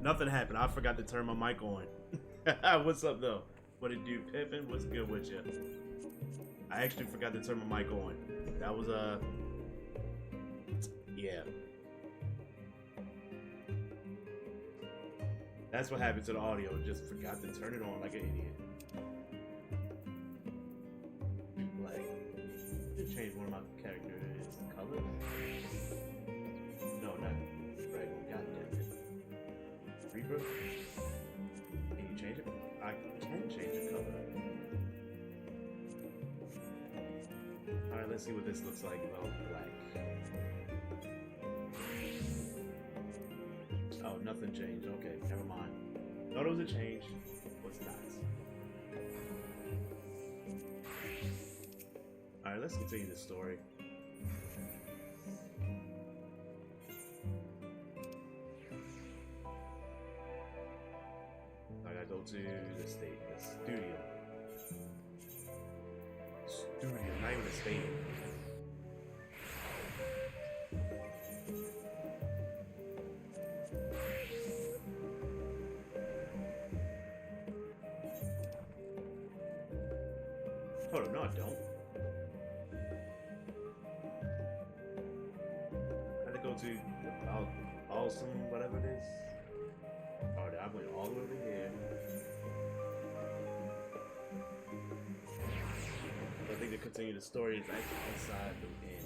Nothing happened. I forgot to turn my mic on. What's up, though? What it do, Pippin? What's good with you? I actually forgot to turn my mic on. That was yeah. That's what happened to the audio. Just forgot to turn it on like an idiot. Like, just change one of my characters' colors. No, not Dragon. Goddamn it. Reaper? Can you change it? I can change the color. Alright, let's see what this looks like. Oh, black. Oh, nothing changed. Okay, never mind. Thought it was a change. Was not. Alright, let's continue the story. I gotta go to the studio. Studio, not even a stadium. Hold on, no, I don't. I had to go to awesome, whatever it is. Oh, I went all the way over here. I think to continue the story is actually inside the inn.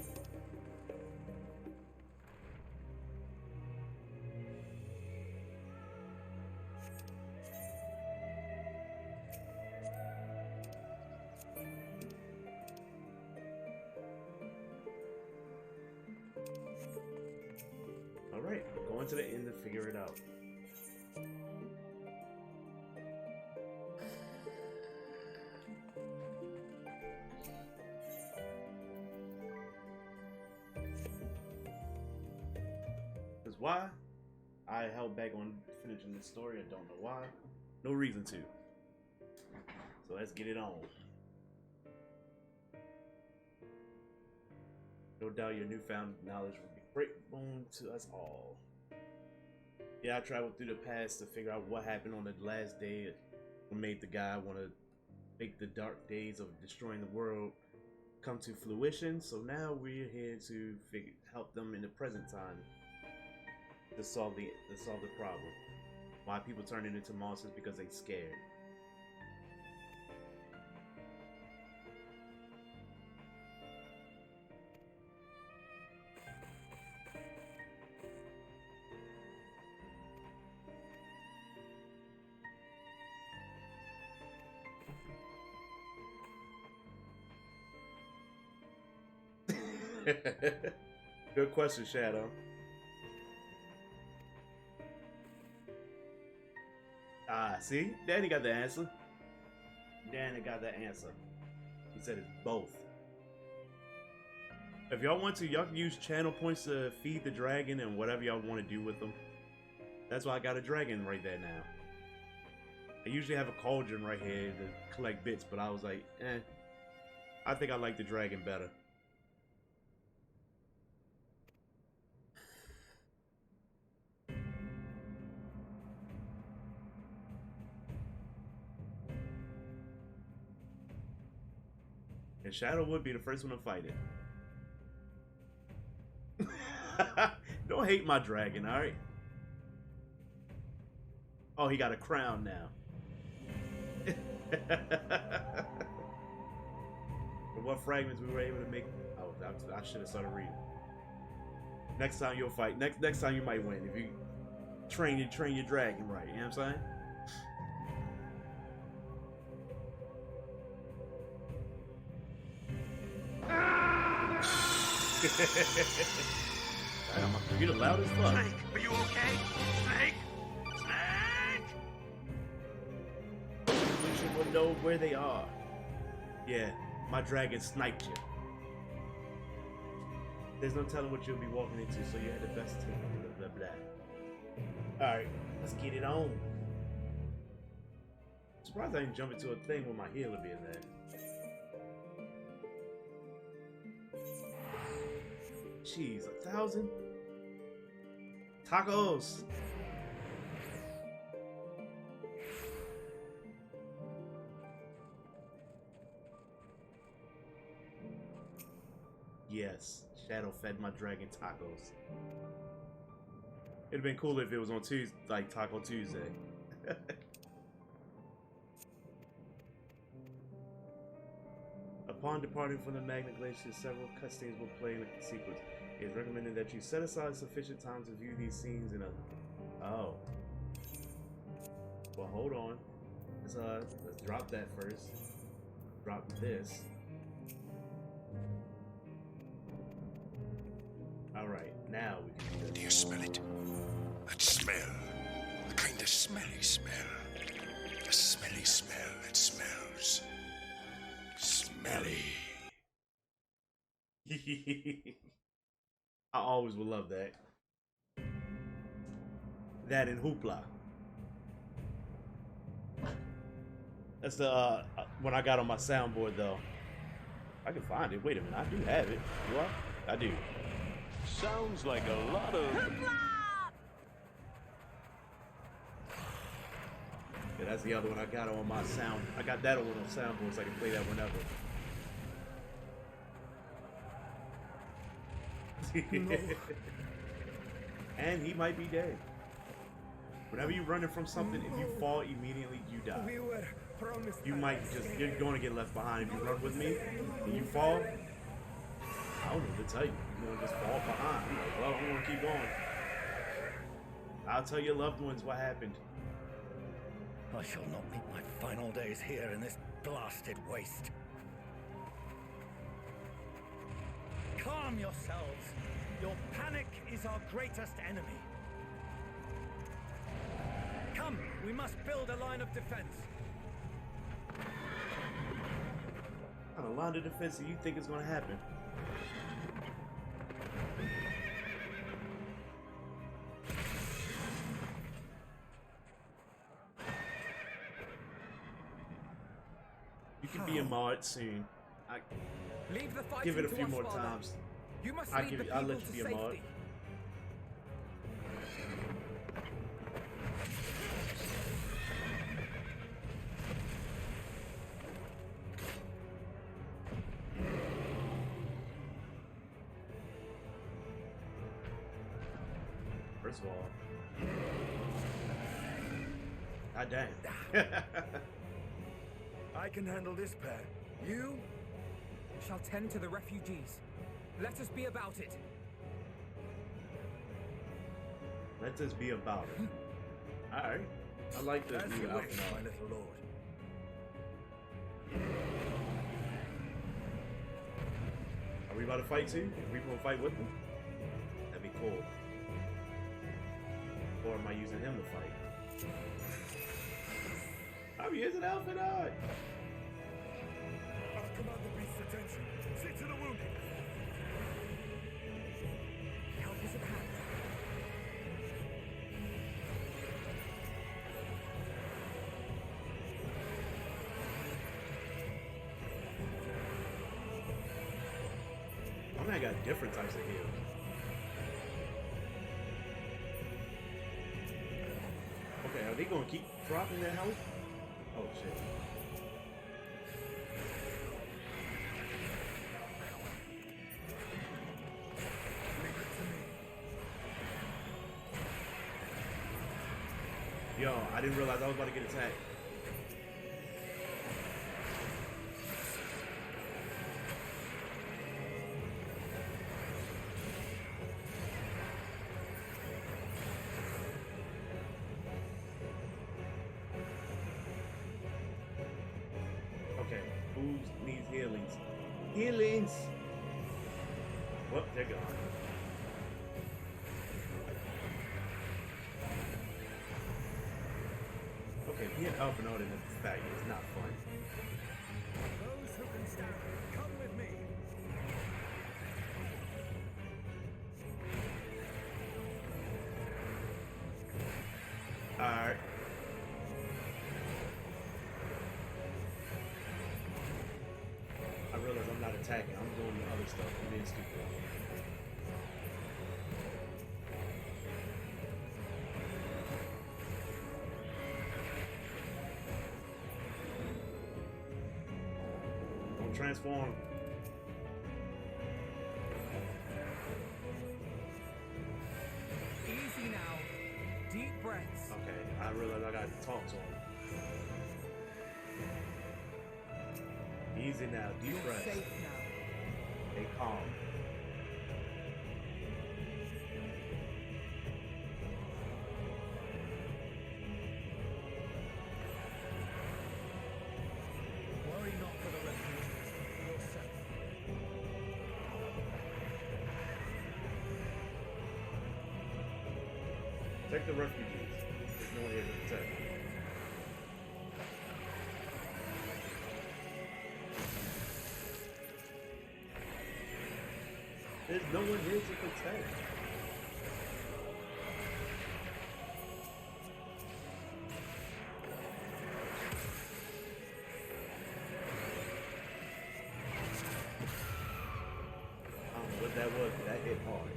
Alright, going to the inn to figure it out. Why? I held back on finishing the story. I don't know why. No reason to. So let's get it on. No doubt your newfound knowledge will be great boon to us all. Yeah, I traveled through the past to figure out what happened on the last day. What made the guy want to make the dark days of destroying the world come to fruition. So now we're here to help them in the present time. To solve the problem. Why people turning into monsters because they scared. Good question, Shadow. Ah, see? Danny got the answer. Danny got the answer. He said it's both. If y'all want to, y'all can use channel points to feed the dragon and whatever y'all want to do with them. That's why I got a dragon right there now. I usually have a cauldron right here to collect bits, but I was like, I think I like the dragon better. And Shadow would be the first one to fight it. Don't hate my dragon, alright? Oh, he got a crown now. For what fragments we were able to make. Oh, I should have started reading. Next time you'll fight. Next time you might win if you train your dragon right. You know what I'm saying? Damn, you're the loudest fuck. Snake, are you okay? Snake? Snake! You will know where they are. Yeah, my dragon sniped you. There's no telling what you'll be walking into, so you had the best team. Blah, blah, blah. Alright, let's get it on. Surprised I didn't jump into a thing with my healer being there. Jeez, 1,000? Tacos! Yes, Shadow fed my dragon tacos. It'd have been cool if it was on Tuesday, like Taco Tuesday. Upon departing from the Magna Glacier, several cutscenes will play in the sequence. It is recommended that you set aside sufficient time to view these scenes in a... Oh. Well, hold on. Let's drop that first. Drop this. Alright, now we can do this. Do you smell it? That smell. The kind of smelly smell. A smelly smell that smells smelly. I always will love that. That and Hoopla. That's the when I got on my soundboard though. I can find it. Wait a minute, I do have it. Do I? I do. Sounds like a lot of... Yeah, that's the other one I got on my sound. I got that one on soundboard so I can play that whenever. No. And he might be dead. Whenever you're running from something, if you fall immediately, you die. We were promised You might just, you're going to get left behind if you run with me and you fall. I don't know what to tell you. You're going to just fall behind. I'm like, well, I'm going to keep going. I'll tell your loved ones what happened. I shall not meet my final days here in this blasted waste. Calm yourselves. Your panic is our greatest enemy. Come, we must build a line of defense. On a line of defense that you think is going to happen. You can be a mod soon. Leave the fight Give it a to few us, more Father. times. You must I'll lead give the you- I'll people let you to be a mod. safety. First of all, god damn. I can handle this pair. You shall tend to the refugees. Let us be about it. Let us be about it. Alright. I like this As new you wish, outfit. my little lord. Are we about to fight too? Are we gonna fight with them? That'd be cool. Or am I using him to fight? I'm using outfit art. I've commanded the beast's attention. See to the wounded. Help is at hand. I mean, I got different types of heals. Okay, are they gonna keep dropping their health? Oh shit. Yo, I didn't realize I was about to get attacked. Okay, who needs healings? Healings! Well, they're gone. Okay, being Alphanode in this fight is not fun. Those who can stand, come with me. other stuff. I'm being stupid. Don't transform. Easy now. Deep breaths. Okay, I realize I gotta talk to him. Easy now, deep You're breath. safe now. Stay calm. Worry not for the refugees, for yourself. Protect the refugees. There's no one here to protect. There's no one here to protect. I don't know what that was, but that hit hard.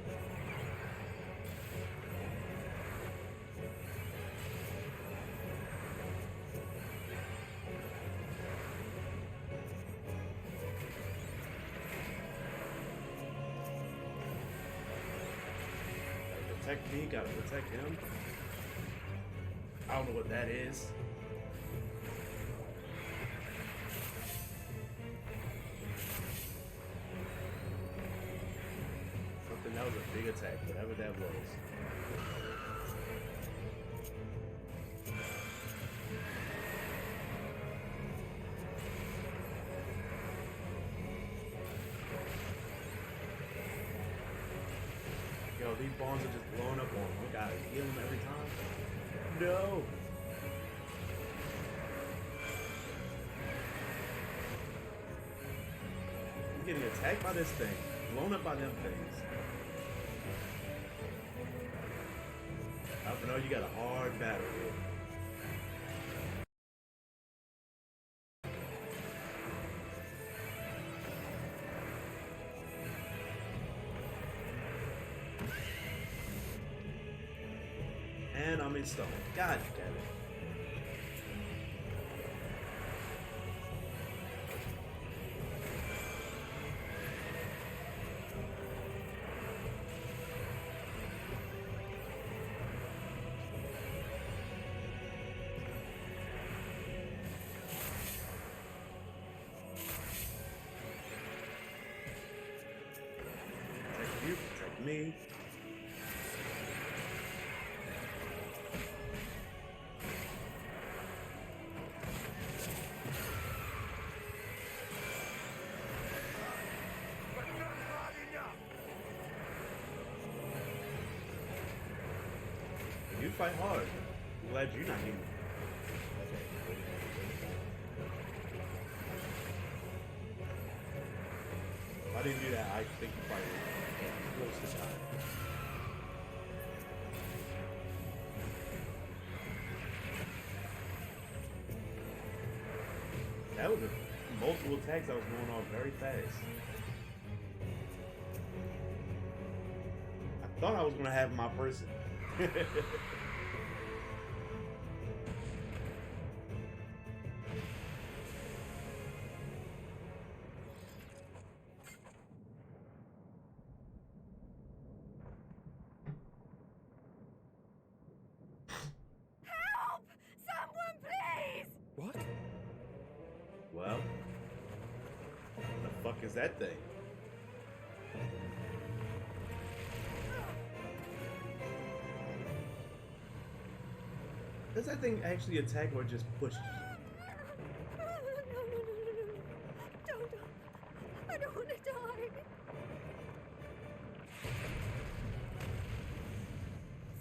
Protect me, gotta protect him. I don't know what that is. Something that was a big attack, whatever that was. Yo, these bombs are just blowing up on him. I gotta heal him every time. No! I'm getting attacked by this thing. Blown up by them things. I know you got a hard battle here. And I'm in stone. God damn it. Protect you, protect me. You fight hard. I'm glad you're not human. If I didn't do that, I think you probably would get close to time. That was multiple attacks I was going off very fast. I thought I was gonna have my person. Help! Someone, please! What? Well, what the fuck is that thing? Does that thing actually attack or just push? No. Don't. I don't want to die.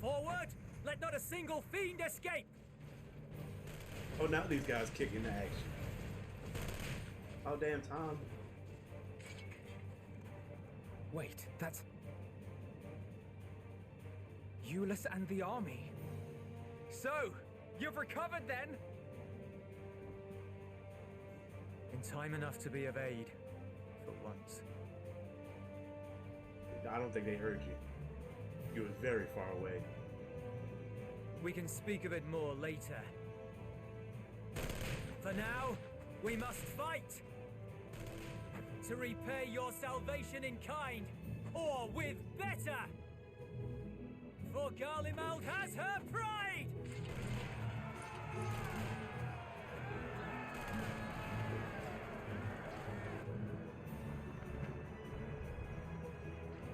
Forward! Let not a single fiend escape! Oh, now these guys kick into action. Oh, damn, Tom. Wait, that's... Euless and the army. So, you've recovered then? In time enough to be of aid, for once. I don't think they heard you. You were very far away. We can speak of it more later. For now, we must fight! To repay your salvation in kind, or with better! For Garlemald has her pride!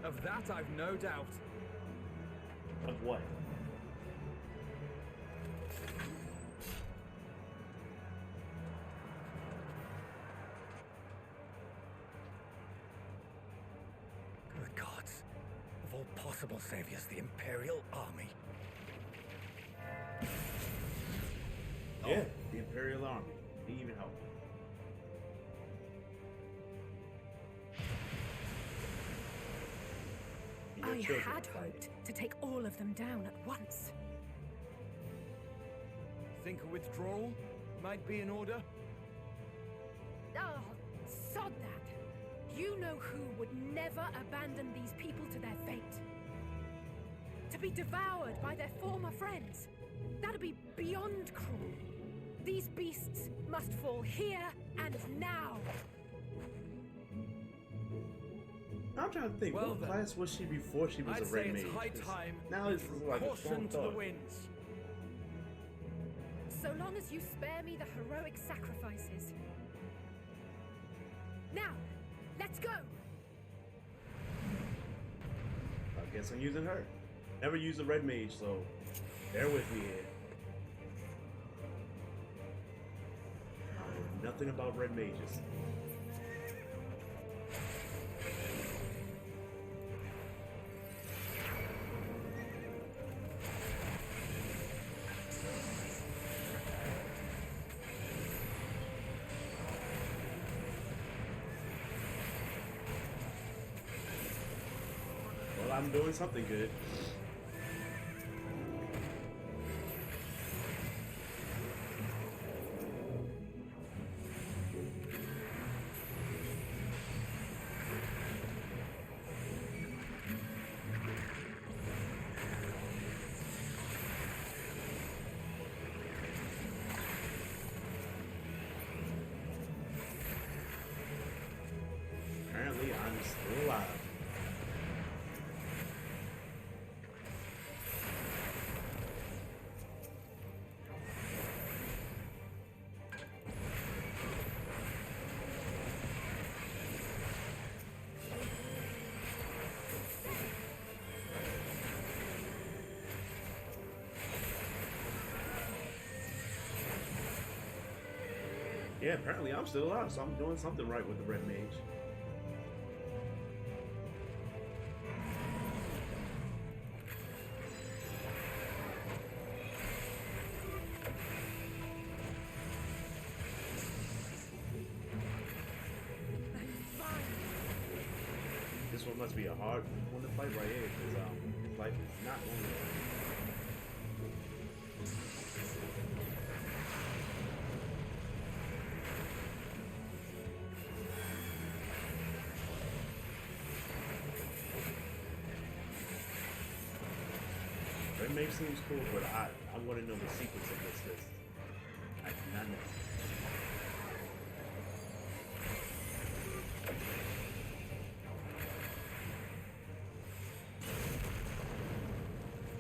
Of that I've no doubt. Of what? Good gods. Of all possible saviors, the Imperial Army. Yeah, the Imperial Army. They even help. Your I children had are fighting. hoped to take all of them down at once. Think a withdrawal might be in order? Oh, sod that. You know who would never abandon these people to their fate. To be devoured by their former friends. That'd be beyond cruel. These beasts must fall here and now. I'm trying to think, Well what then, class was she before she was I'd a say red mage? it's high 'Cause time now we this is threw like a caution strong to the thought. winds. So long as you spare me the heroic sacrifices. Now, let's go! I guess I'm using her. Never used a red mage, so bear with me here. I know nothing about red mages. Well, I'm doing something good. Apparently, I'm still alive. Yeah, apparently I'm still alive, so I'm doing something right with the red mage. This one must be a hard one to fight right here, because his life is not going well. Red mage seems cool, but I want to know the secrets of this list. I do not know.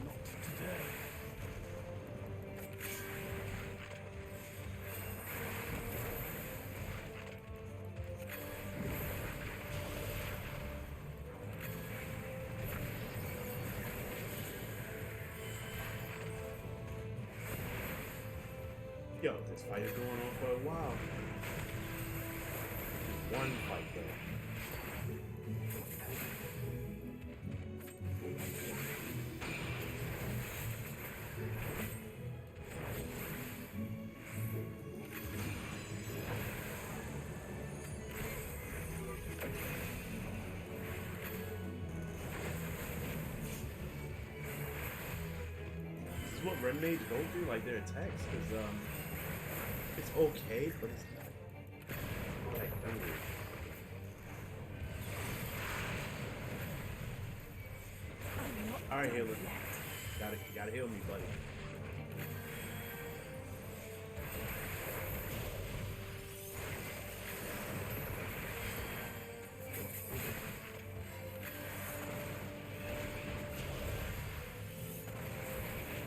Not today. Yo, this fight is going on for a while. Just one fight though. This is what red mage don't do, like their attacks, because it's okay, but it's not like unreal. Alright, healer. left. Gotta heal me, buddy.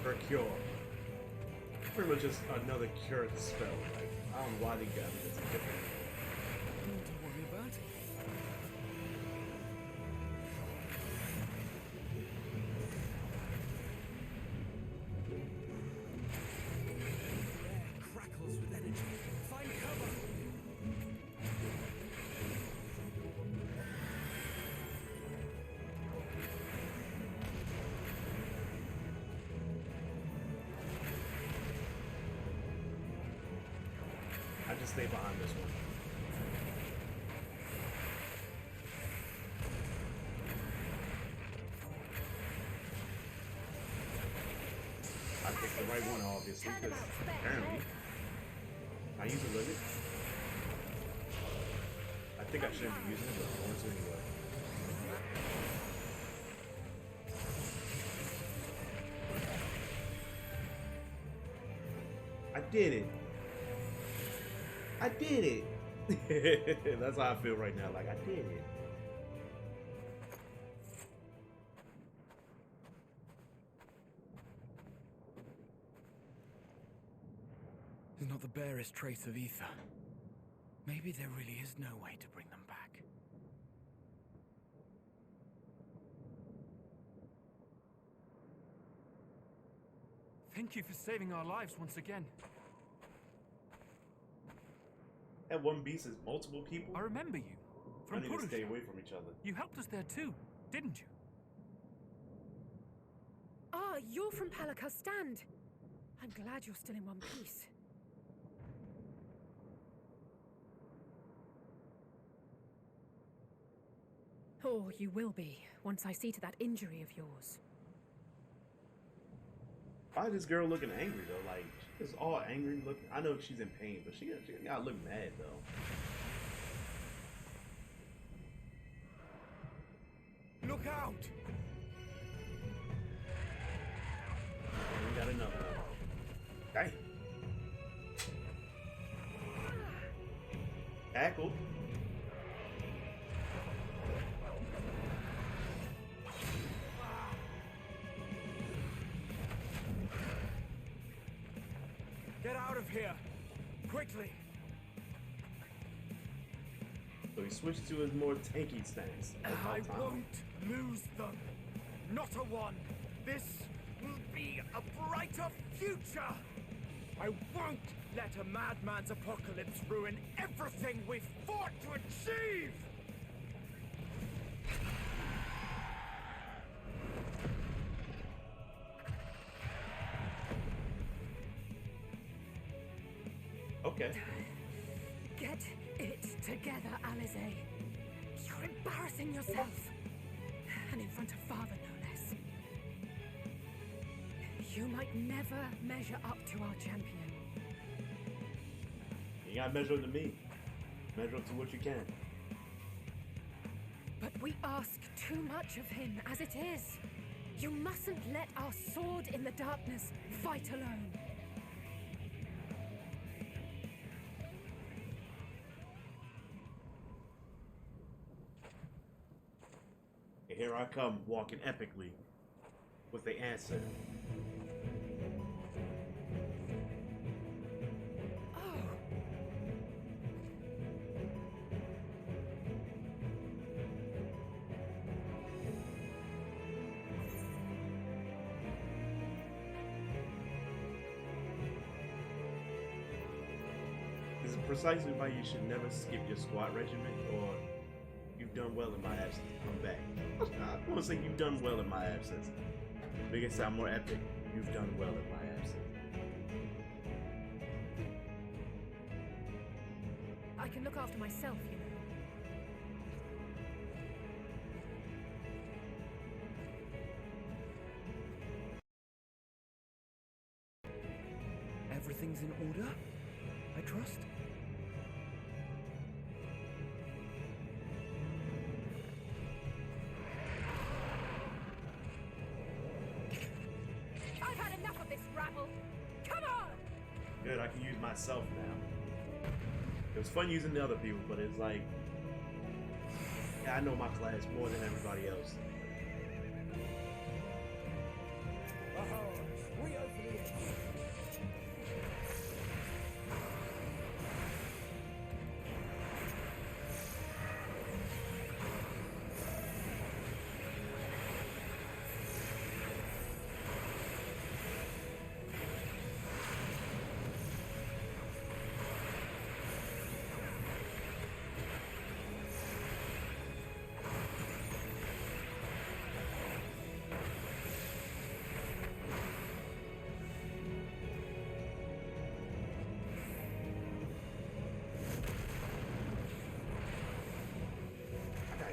For a cure. Pretty much just another cure spell. Like, I don't know why they got it. It's different. Don't worry about it. Air crackles with energy. Find cover. I just stay behind this one. I picked the right one, obviously, because apparently I use a limit. I think I shouldn't be using it, but I'm going to anyway. I did it. I did it. That's how I feel right now. Like, I did it. There's not the barest trace of ether. Maybe there really is no way to bring them back. Thank you for saving our lives once again. That one beast is multiple people. I remember you. I From need to stay Purusha. away from each other. You helped us there too, didn't you? Ah, you're from Pelicar's stand. I'm glad you're still in one piece. Or you will be, once I see to that injury of yours. Why is this girl looking angry though? Like, she's all angry looking. I know she's in pain, but she gotta look mad though. Look out! We got another one. Dang. Tackle. Get out of here! Quickly! So he switched to his more tanky stance. I won't lose them. Not a one. This will be a brighter future. I won't let a madman's apocalypse ruin everything we've fought to achieve. Okay. Get it together, Alize. You're embarrassing yourself. And in front of father, no less. You might never measure up to our champion. You gotta measure up to me. Measure up to what you can. But we ask too much of him as it is. You mustn't let our sword in the darkness fight alone. And here I come, walking epically with the answer. Oh. This is precisely why you should never skip your squad regiment, or you've done well in my absence. I'm back. I want to say you've done well in my absence. Make it sound more epic. You've done well in my absence. I can look after myself, you know. Everything's in order, I trust? Good, I can use myself now. It was fun using the other people, but it's like, yeah, I know my class more than everybody else.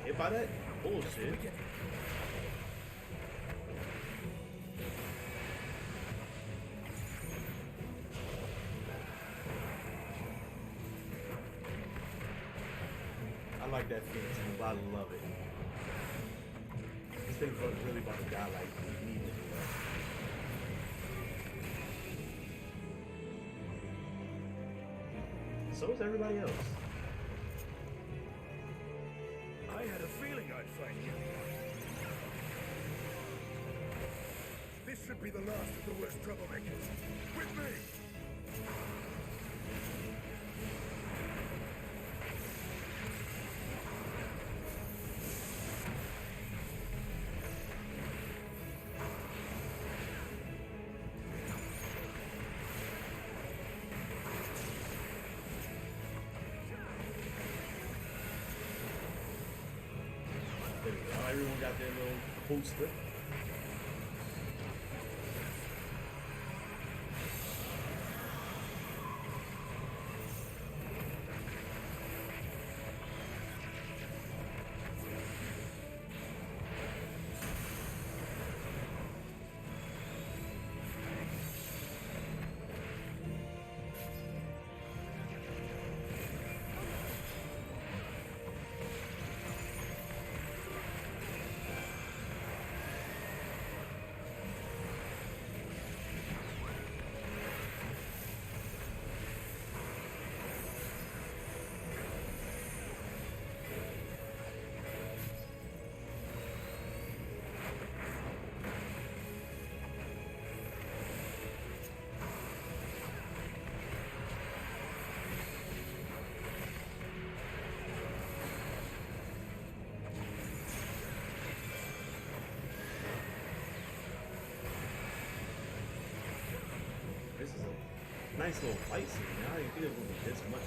Hit by that? Bullshit. I like that feeling, I love it. This thing's really about to die like immediately. So is everybody else. I had a feeling I'd find you. This should be the last of the worst troublemakers. With me! There we go. Everyone got their little poster. This is a nice little fight scene. I didn't think it would be this much.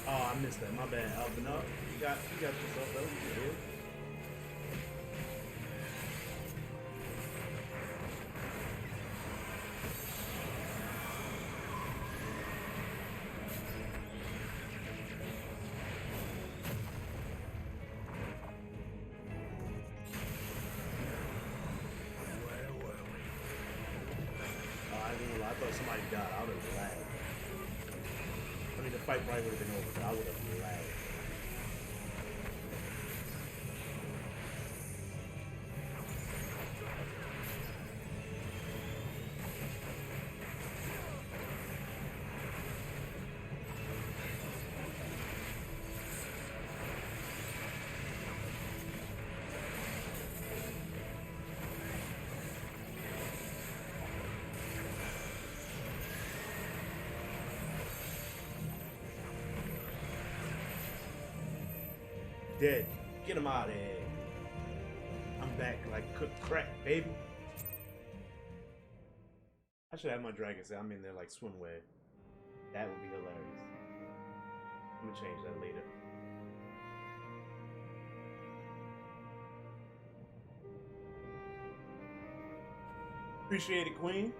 Oh, I missed that. My bad, Alvin. Up. You got yourself though. You did. I thought somebody died. I would have lagged. I mean, the fight probably would have been over, but I would have lagged. Dead. Get him out of here. I'm back like cooked crack, baby. I should have my dragon say I'm in there like swimwear. That would be hilarious. I'm gonna change that later. Appreciate it, Queen.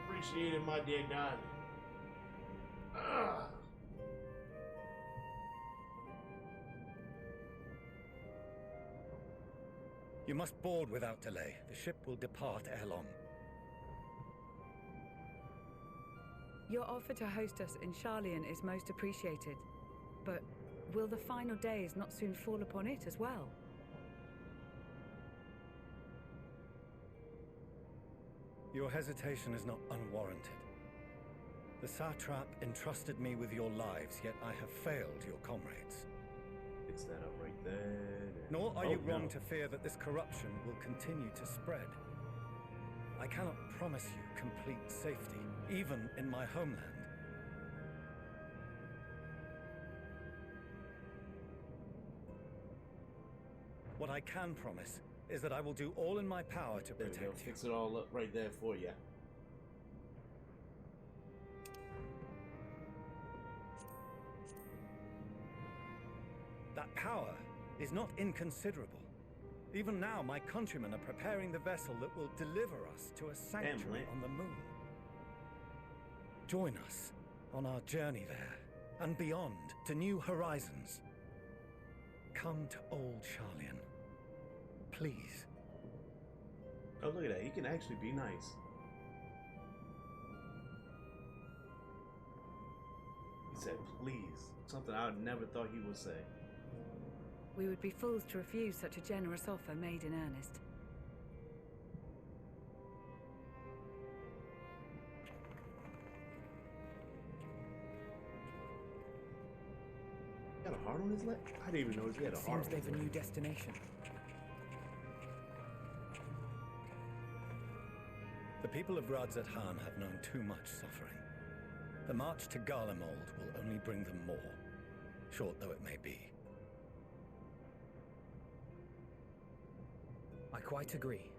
Appreciate it, my dear darling. Ugh. You must board without delay. The ship will depart ere long. Your offer to host us in Charlian is most appreciated. But will the final days not soon fall upon it as well? Your hesitation is not unwarranted. The satrap entrusted me with your lives, yet I have failed your comrades. Fix that up right there. Nor are Oh, you wrong no. to fear that this corruption will continue to spread. I cannot promise you complete safety, even in my homeland. What I can promise is that I will do all in my power to There we go. protect you. Fix it all up right there for you. That power is not inconsiderable. Even now, my countrymen are preparing the vessel that will deliver us to a sanctuary Link. on the moon. Join us on our journey there, and beyond to new horizons. Come to old Charlian. Please. Oh, look at that. He can actually be nice. He said, please. Something I never thought he would say. We would be fools to refuse such a generous offer made in earnest. Got a heart on his leg? I didn't even notice he had a heart Seems on his they've a new leg. destination. The people of Radzathan have known too much suffering. The march to Garlemald will only bring them more, short though it may be. I quite agree.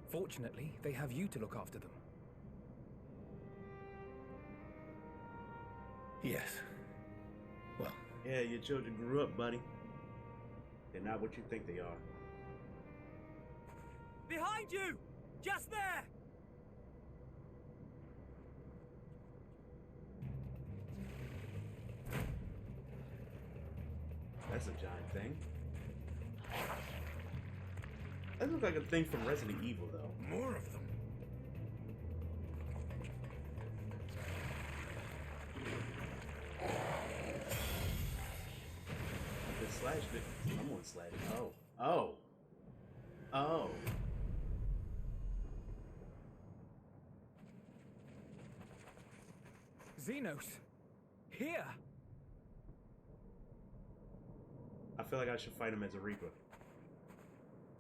Fortunately, they have you to look after them. Yes. Well, Yeah, your children grew up, buddy. They're not what you think they are. Behind you! Just there! That's a giant thing. That looks like a thing from Resident Evil, though. more of them. It slashed it. Someone slashed it. Oh. Oh. Oh. Xenos! Here! I feel like I should fight him as a Reaper.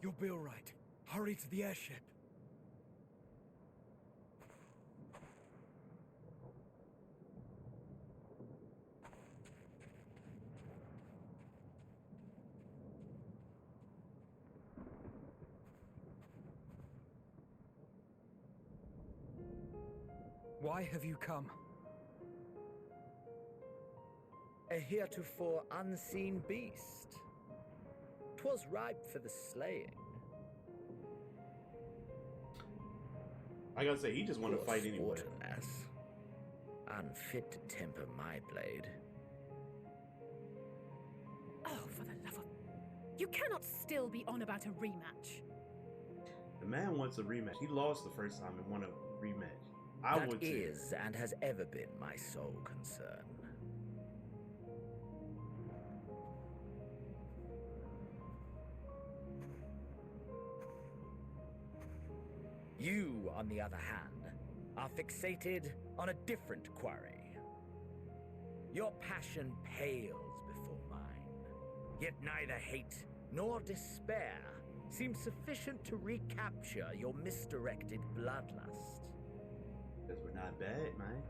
You'll be alright. Hurry to the airship. Why have you come? A heretofore unseen beast. 'Twas ripe for the slaying. I gotta say, he just want to Poor fight anyway. sporting ass. Unfit to temper my blade. Oh, for the love of... You cannot still be on about a rematch. The man wants a rematch. He lost the first time and want a rematch. I That would too. is and has ever been my sole concern. You, on the other hand, are fixated on a different quarry. Your passion pales before mine, yet neither hate nor despair seem sufficient to recapture your misdirected bloodlust. Because we're not bad, man.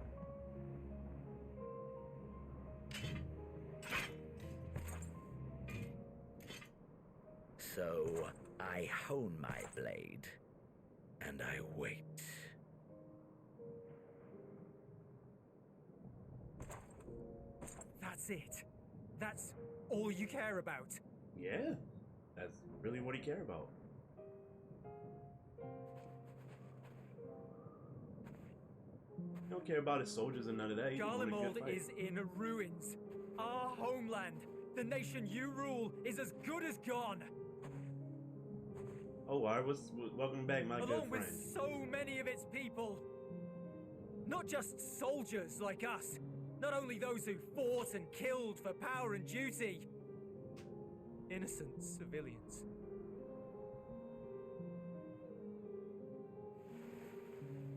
So, I hone my blade, and I wait. That's it. That's all you care about. Yeah. That's really what he care about. He don't care about his soldiers and none of that. He just want a good Garlemald fight. is in ruins. Our homeland, the nation you rule, is as good as gone. Oh, I was welcome back, my good along friend. with so many of its people. Not just soldiers like us, not only those who fought and killed for power and duty. Innocent civilians.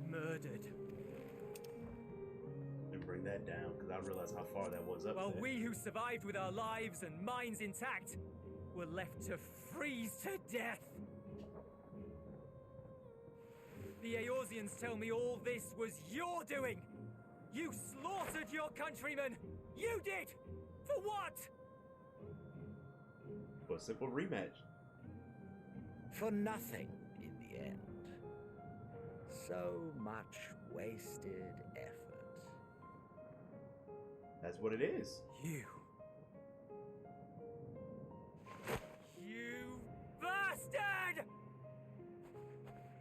Murdered. And bring that down, because I realized how far that was up While there. we who survived with our lives and minds intact were left to freeze to death. The Eorzeans tell me all this was your doing. You slaughtered your countrymen. You did. For what? For a simple rematch. For nothing in the end. So much wasted effort. That's what it is. You bastard!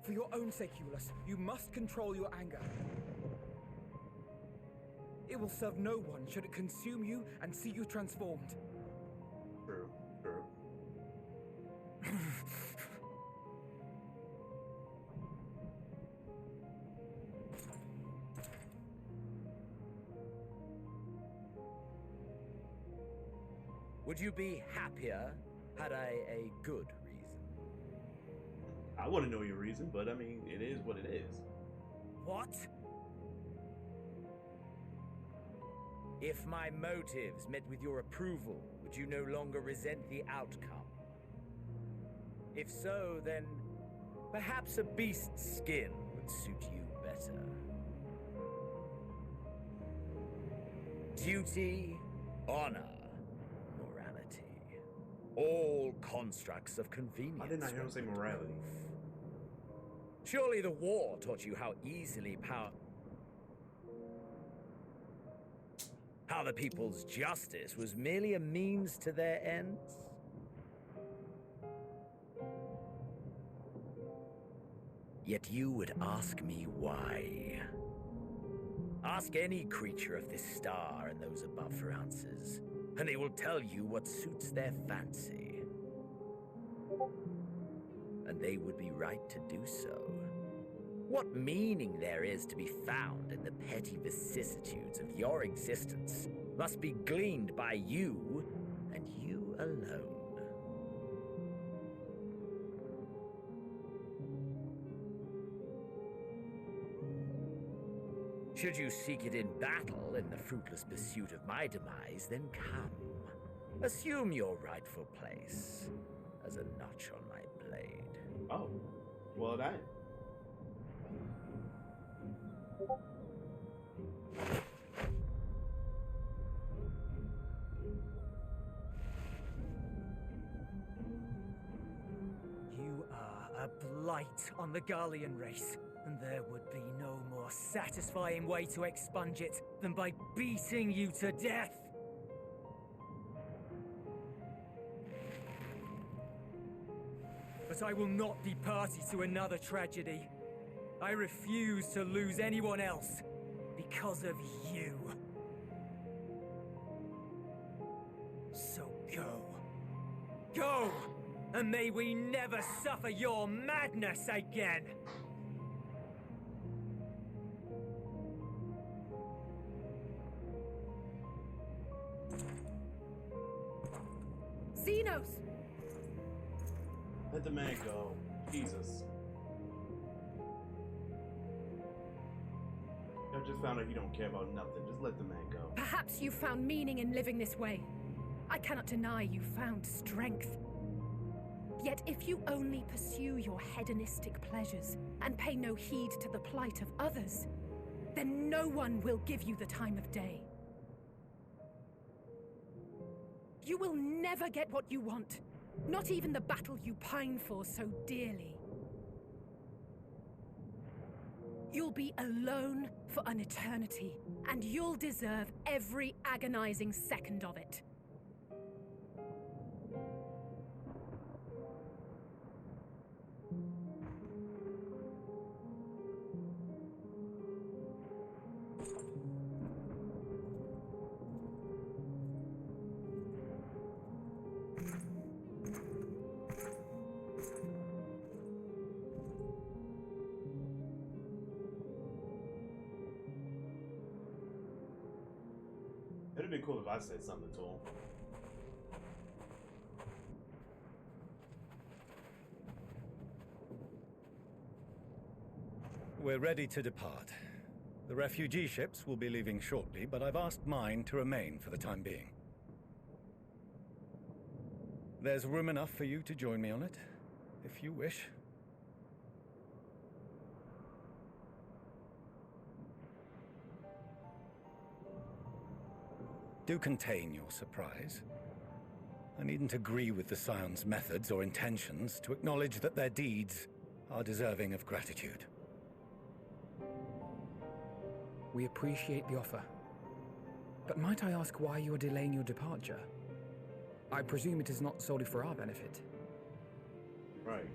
For your own sake, Euless, you must control your anger. It will serve no one should it consume you and see you transformed. True, true. Would you be happier had I a good reason? I want to know your reason, but I mean, it is what it is. What? If my motives met with your approval, would you no longer resent the outcome? If so, then perhaps a beast's skin would suit you better. Duty, honor, morality. All constructs of convenience. I did not hear him say won't morality. move. Surely the war taught you how easily how the people's justice was merely a means to their ends? Yet you would ask me why. Ask any creature of this star and those above for answers, and they will tell you what suits their fancy. And they would be right to do so. What meaning there is to be found in the petty vicissitudes of your existence must be gleaned by you and you alone. Should you seek it in battle in the fruitless pursuit of my demise, then come. Assume your rightful place as a notch on my blade. Oh, well done. You are a blight on the Garlean race, and there would be no more satisfying way to expunge it than by beating you to death. But I will not be party to another tragedy. I refuse to lose anyone else because of you. So go. Go! And may we never suffer your madness again! Xenos! Let the man go. Jesus. I just found out you don't care about nothing. Just let the man go. Perhaps you found meaning in living this way. I cannot deny you found strength. Yet if you only pursue your hedonistic pleasures and pay no heed to the plight of others, then no one will give you the time of day. You will never get what you want, not even the battle you pine for so dearly. You'll be alone for an eternity, and you'll deserve every agonizing second of it. It'd have been cool if I said something to him. We're ready to depart. The refugee ships will be leaving shortly, but I've asked mine to remain for the time being. There's room enough for you to join me on it, if you wish. Do contain your surprise. I needn't agree with the Scion's methods or intentions to acknowledge that their deeds are deserving of gratitude. We appreciate the offer. But might I ask why you are delaying your departure? I presume it is not solely for our benefit. Right.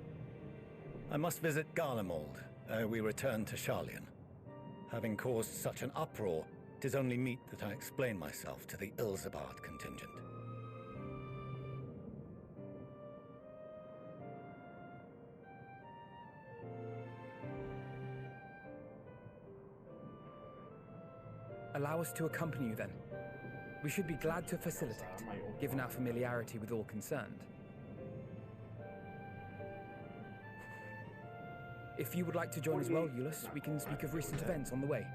I must visit Garlemald ere we return to Sharlayan. Having caused such an uproar, it is only meet that I explain myself to the Ilzabard contingent. Allow us to accompany you then. We should be glad to facilitate, given our familiarity with all concerned. If you would like to join as well, Euless, we can speak of recent events on the way.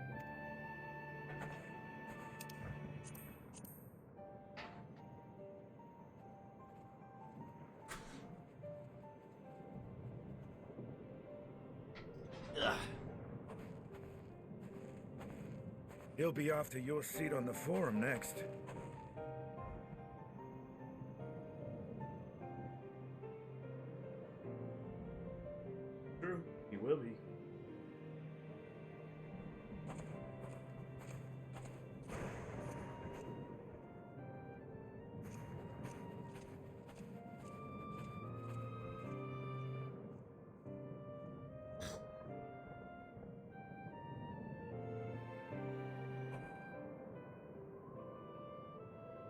He'll be after your seat on the forum next. True, he will be.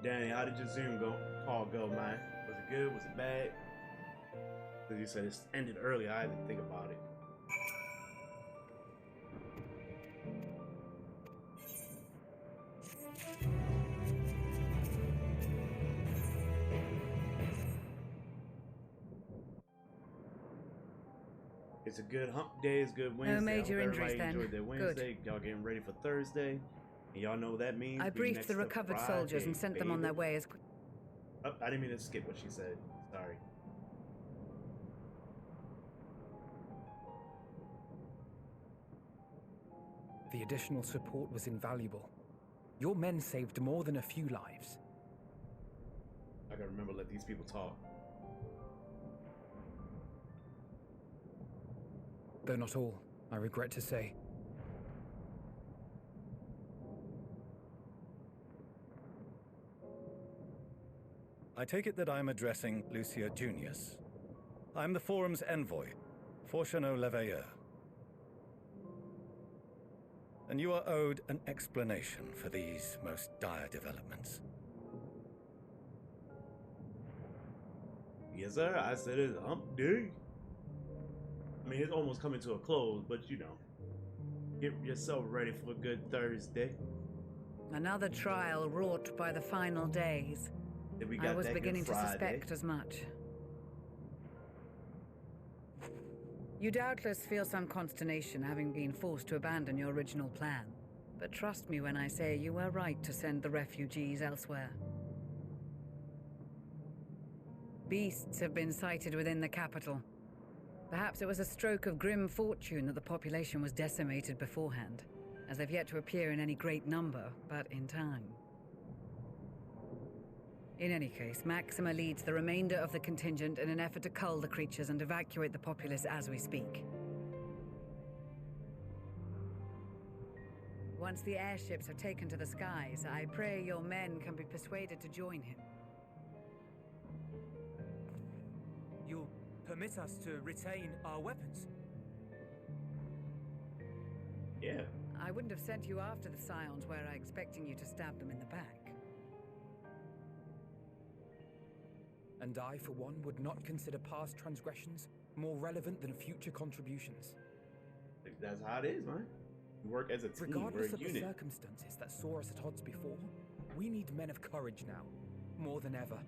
Danny, how did your Zoom call go, man? Was it good? Was it bad? Because you said it ended early. I had to think about it. It's a good hump day. It's good Wednesday. No major I hope injuries everybody then. enjoyed their Wednesday. Y'all getting ready for Thursday. And y'all know what that means. I We briefed next the to recovered Friday, soldiers and sent them on their baby. way as Oh, I didn't mean to skip what she said. Sorry. The additional support was invaluable. Your men saved more than a few lives. I gotta remember to let these people talk. Though not all, I regret to say. I take it that I'm addressing Lucia Junius. I'm the Forum's envoy, Forchano Leveilleur. And you are owed an explanation for these most dire developments. Yes, sir. I said it's hump day. I mean, it's almost coming to a close, but you know, get yourself ready for a good Thursday. another trial wrought by the final days. Then we I got was that beginning Good to Friday. suspect as much. You doubtless feel some consternation having been forced to abandon your original plan. But trust me when I say you were right to send the refugees elsewhere. Beasts have been sighted within the capital. Perhaps it was a stroke of grim fortune that the population was decimated beforehand, as they've yet to appear in any great number, but in time. In any case, Maxima leads the remainder of the contingent in an effort to cull the creatures and evacuate the populace as we speak. Once the airships are taken to the skies, I pray your men can be persuaded to join him. You'll permit us to retain our weapons? Yeah. I wouldn't have sent you after the Scions were I expecting you to stab them in the back. And I, for one, would not consider past transgressions more relevant than future contributions. That's how it is, man. We work as a team. We're Regardless a of the unit. circumstances that saw us at odds before, We need men of courage now, more than ever.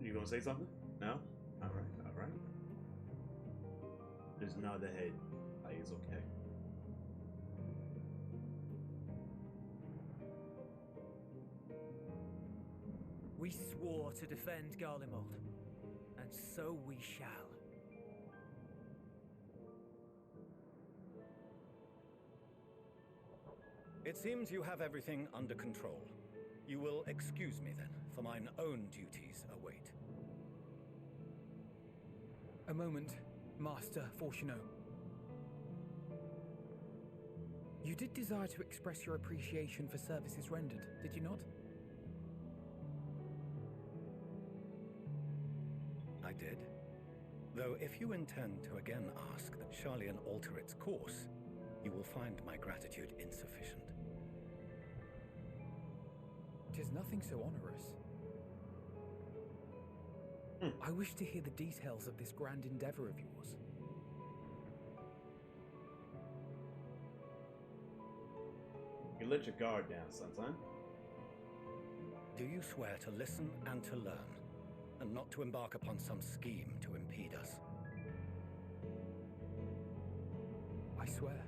You gonna say something? No? Alright, alright. Just nod the head. Like it's okay. We swore to defend Garlemald, and so we shall. It seems you have everything under control. You will excuse me then, for mine own duties await. A moment, Master Fortuneau. You did desire to express your appreciation for services rendered, did you not? I did. Though if you intend to again ask that Charlian alter its course, you will find my gratitude insufficient. 'Tis nothing so onerous. I wish to hear the details of this grand endeavor of yours. You let your guard down, son. Do you swear to listen and to learn, and not to embark upon some scheme to impede us? I swear.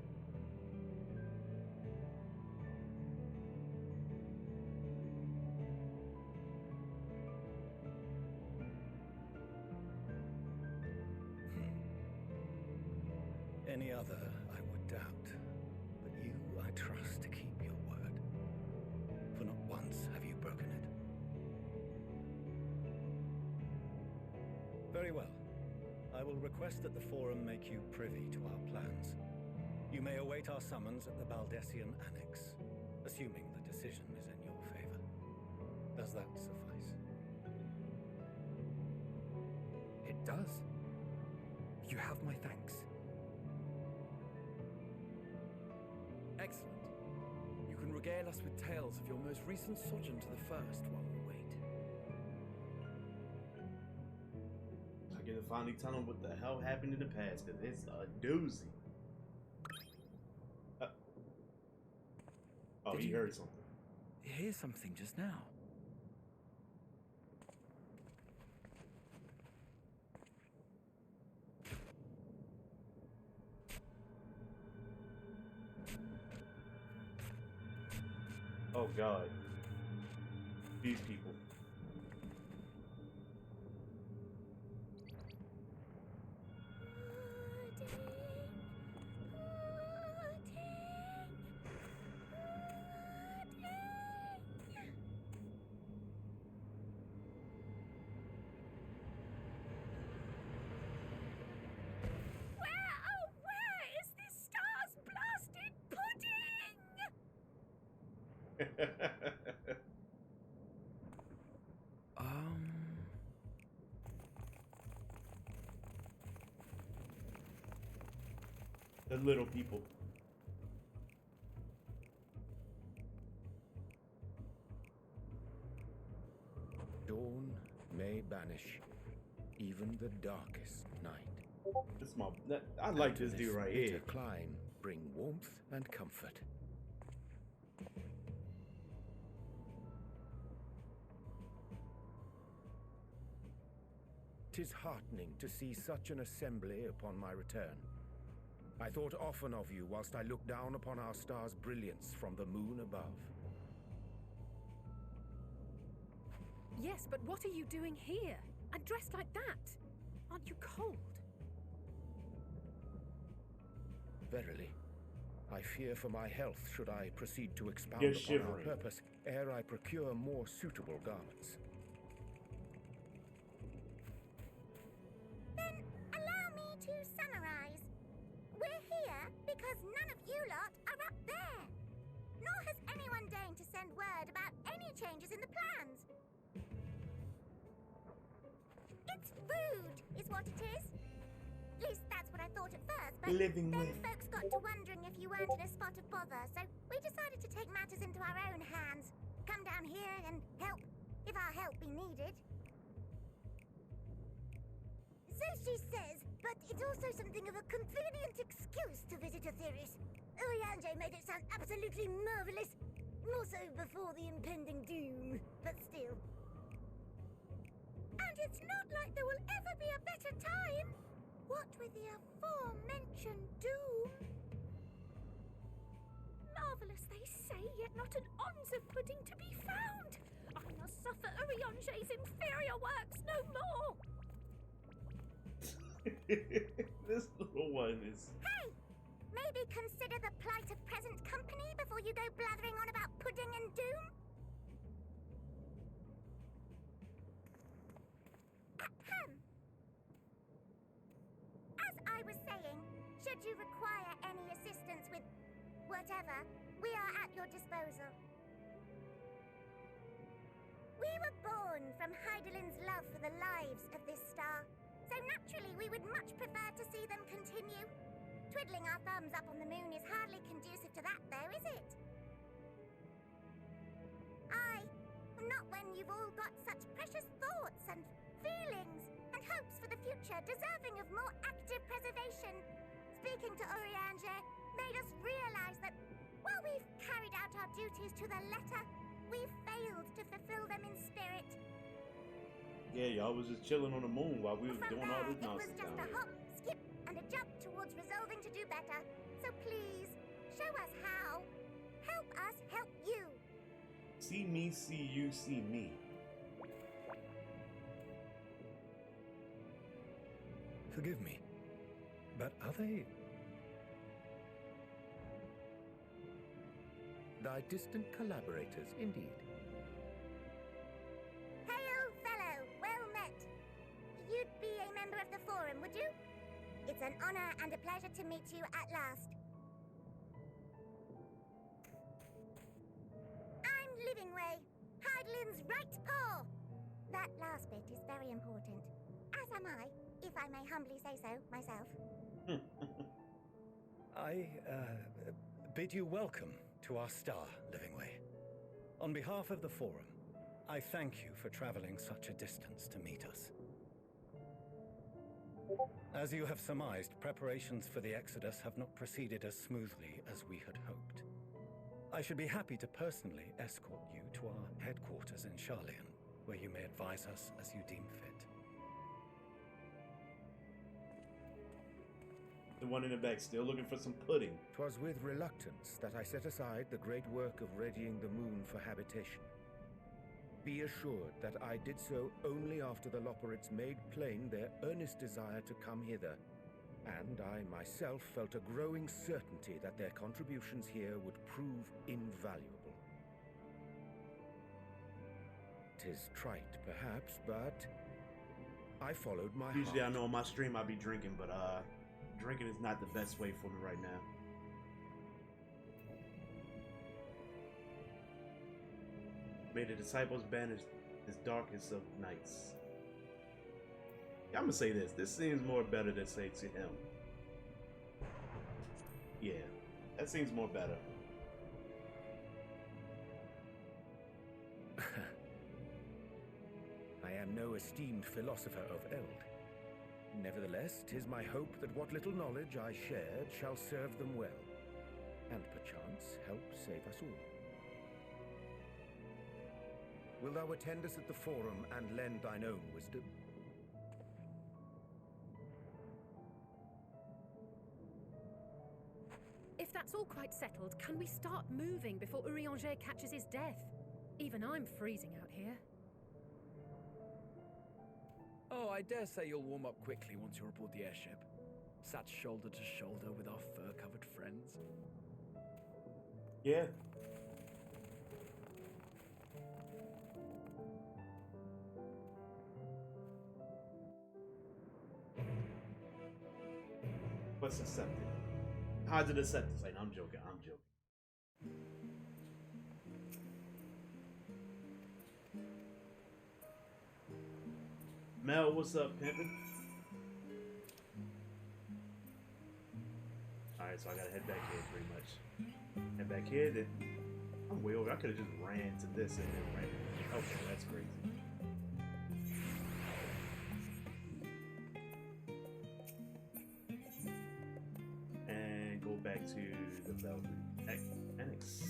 Any other, I would doubt. But you, I trust to keep your word. For not once have you broken it. Very well. I will request that the Forum make you privy to our plans. You may await our summons at the Baldessian Annex, assuming the decision is in your favor. Does that suffice? It does. You have my thanks. Excellent. You can regale us with tales of your most recent sojourn to the First while we wait. I get to finally tell him what the hell happened in the past, because it's a doozy. Oh, he heard something. Hear something just now. Oh God. These people. Where is this star's blasted pudding? The little people. Dawn may banish even the darkest night. This my, I like this dude right bitter here. climb bring warmth and comfort. 'Tis heartening to see such an assembly upon my return. I thought often of you whilst I looked down upon our star's brilliance from the moon above. Yes, but what are you doing here? And dressed like that? Aren't you cold? Verily, I fear for my health should I proceed to expound You're upon shivering. our purpose ere I procure more suitable garments. Then allow me to summarize. We're here because none of you lot are up there. Nor has anyone deigned to send word about any changes in the plans. It's rude, is what it is. At least that's what I thought at first, but Living then with. folks got to wondering if you weren't in a spot of bother, so we decided to take matters into our own hands. Come down here and help. if our help be needed. So she says, but it's also something of a convenient excuse to visit Etheris. Oriange made it sound absolutely marvelous. More so before the impending doom, but still. And it's not like there will ever be a better time. What with the aforementioned doom? Marvelous, they say, yet not an ounce of pudding to be found. I must suffer Oriange's inferior works no more. This little one is... Hey! Maybe consider the plight of present company before you go blathering on about pudding and doom? Ahem. As I was saying, should you require any assistance with whatever, we are at your disposal. We were born from Heidelin's love for the lives of this star, so naturally we would much prefer to see them continue. Twiddling our thumbs up on the moon is hardly conducive to that, though, is it? Aye, not when you've all got such precious thoughts and feelings and hopes for the future deserving of more active preservation. Speaking to Oriange made us realize that while we've carried out our duties to the letter, we've failed to fulfill them in spirit. Yeah, y'all was just chilling on the moon while we was doing all this nonsense. It was just a hop, skip, and a jump towards resolving to do better. So please, show us how. Help us help you. See me, see you, see me. Forgive me, but are they... Thy distant collaborators, indeed. Hail, fellow, well met. You'd be a member of the Forum, would you? It's an honor and a pleasure to meet you at last. I'm Livingway, Heidelin's right paw. That last bit is very important, as am I, if I may humbly say so myself. I bid you welcome to our star, Livingway. On behalf of the Forum, I thank you for traveling such a distance to meet us. As you have surmised, preparations for the Exodus have not proceeded as smoothly as we had hoped. I should be happy to personally escort you to our headquarters in Charlian, where you may advise us as you deem fit. The one in the back still looking for some pudding. 'Twas with reluctance that I set aside the great work of readying the moon for habitation. Be assured that I did so only after the Loperites made plain their earnest desire to come hither, and I myself felt a growing certainty that their contributions here would prove invaluable. 'Tis trite, perhaps, but I followed my Usually heart. I know on my stream I'll be drinking, but drinking is not the best way for me right now. May the disciples banish this darkest of nights. Yeah, I'm gonna say this. This seems more better to say to him. Yeah, that seems more better. I am no esteemed philosopher of eld. Nevertheless, 'tis my hope that what little knowledge I shared shall serve them well, and perchance help save us all. Wilt thou attend us at the Forum and lend thine own wisdom? If that's all quite settled, can we start moving before Urianger catches his death? Even I'm freezing out here. Oh, I dare say you'll warm up quickly once you're aboard the airship. Sat shoulder to shoulder with our fur-covered friends. Yeah. What's accepted? How's it accepted? Like, I'm joking. I'm joking. Mel, what's up, pimpin'? Alright, so I gotta head back here pretty much. Head back here, then I'm way over. I could have just ran to this and then ran. Okay, that's crazy. And go back to the Velvet Annex.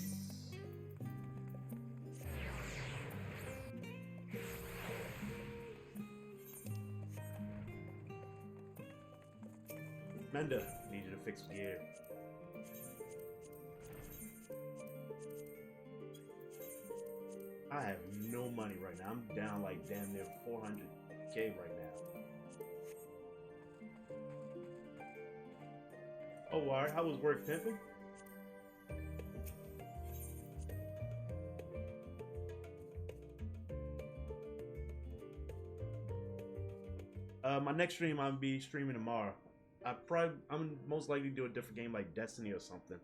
Menda, need you to fix gear. I have no money right now. I'm down like damn near 400K right now. Oh, why? How was work pimping? My next stream I'll be streaming tomorrow. I'm most likely do a different game like Destiny or something.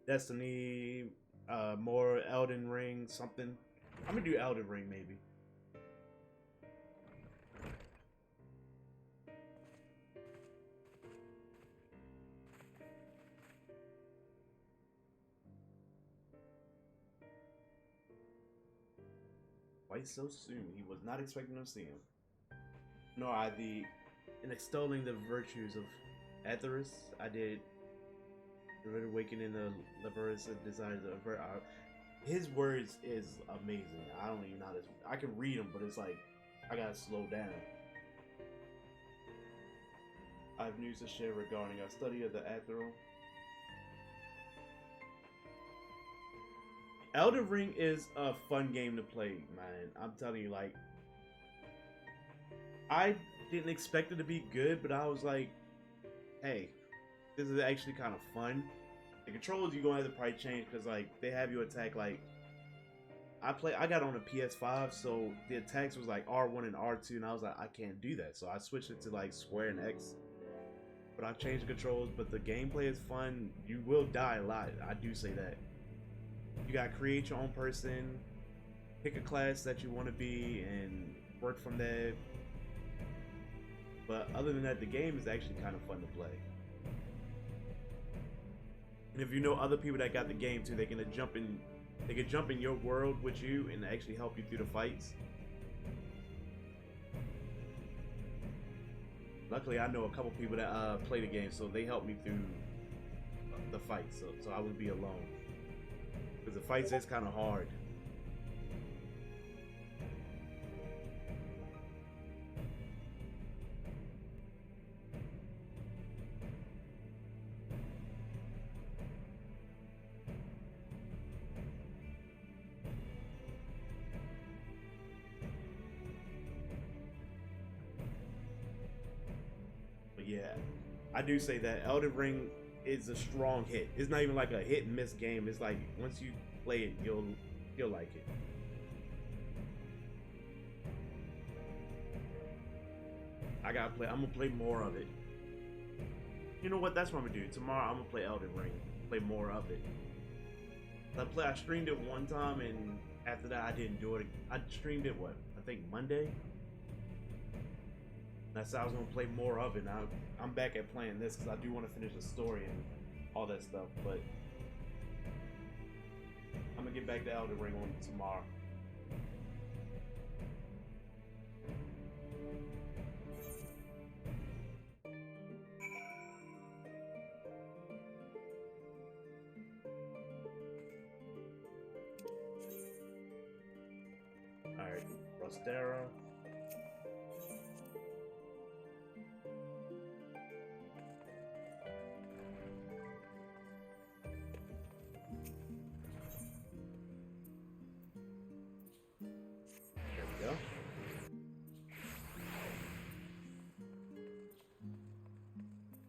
Destiny, more Elden Ring, something. I'm gonna do Elden Ring maybe. Why so soon? He was not expecting to see him. Nor I in extolling the virtues of Aetheris, I did the Red Awakening, the Liberus desires of his words is amazing. I don't even know how to. I can read them, but it's like I gotta slow down. I have news to share regarding our study of the Aetheral. Elden Ring is a fun game to play, man. I'm telling you, like, I didn't expect it to be good, but I was like, hey, this is actually kind of fun. The controls you're gonna have to probably change because like they have you attack like I got on a PS5, so the attacks was like R1 and R2, and I was like, I can't do that, so I switched it to like square and X. But I've changed the controls, but the gameplay is fun. You will die a lot, I do say that. You gotta create your own person, pick a class that you want to be, and work from there. But other than that, the game is actually kind of fun to play. And if you know other people that got the game too, they can jump in your world with you and actually help you through the fights. Luckily, I know a couple people that play the game, so they help me through the fights, so I wouldn't be alone. Because the fights is kind of hard. Yeah, I do say that Elden Ring is a strong hit. It's not even like a hit and miss game. It's like once you play it, you'll like it. I gotta play. I'm gonna play more of it. You know what? That's what I'm gonna do. Tomorrow I'm gonna play Elden Ring. Play more of it. I streamed it one time, and after that I didn't do it. I streamed it I think Monday. That's how I was gonna play more of it. Now I'm back at playing this because I do want to finish the story and all that stuff. But I'm gonna get back to Elden Ring on tomorrow. All right, Rostera.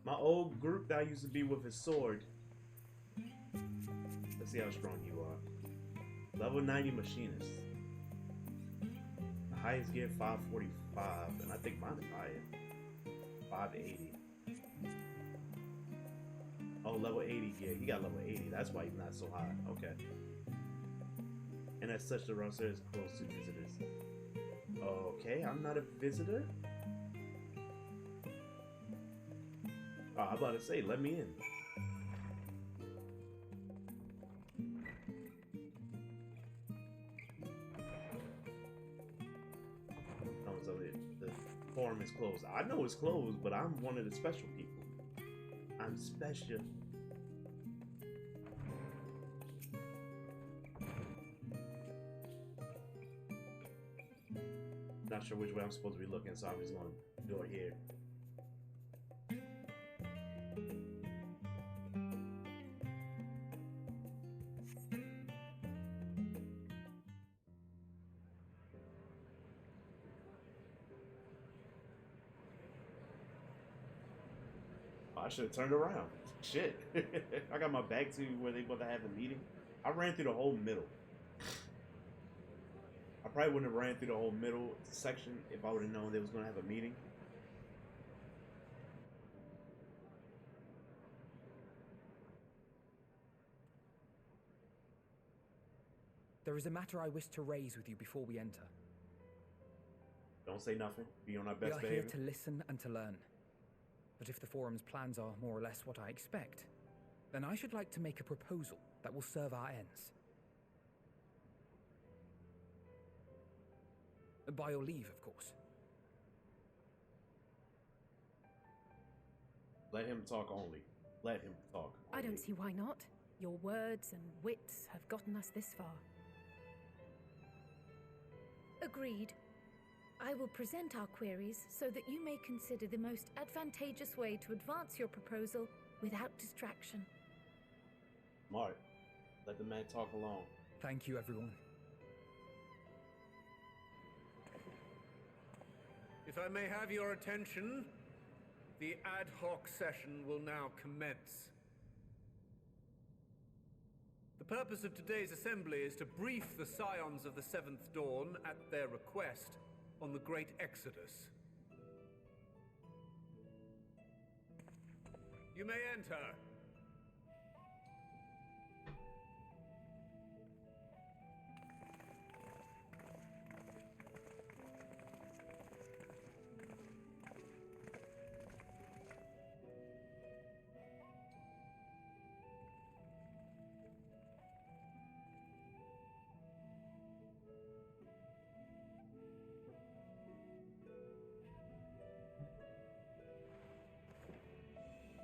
My old group that I used to be with his sword. Let's see how strong you are. Level 90 machinist. The highest gear 545, and I think mine is higher. 580. Oh, level 80 gear. He got level 80. That's why he's not so high. Okay. And as such, the roster is close to visitors. Okay, I'm not a visitor. Oh, I'm about to say, let me in. because of it. The forum is closed. I know it's closed, but I'm one of the special people. I'm special. Not sure which way I'm supposed to be looking, so I'm just going to do it here. I should have turned around. Shit. I got my back to where they about to have a meeting. I ran through the whole middle. I probably wouldn't have ran through the whole middle section if I would have known they was going to have a meeting. There is a matter I wish to raise with you before we enter. Don't say nothing. Be on our We best are here behavior. to listen and to learn. But if the forum's plans are more or less what I expect, then I should like to make a proposal that will serve our ends. By your leave, of course. Let him talk only. Let him talk. I don't see why not. Your words and wits have gotten us this far. Agreed. I will present our queries so that you may consider the most advantageous way to advance your proposal without distraction. Smart. Let the man talk alone. Thank you, everyone. If I may have your attention, the ad hoc session will now commence. The purpose of today's assembly is to brief the Scions of the Seventh Dawn at their request on the Great Exodus. You may enter.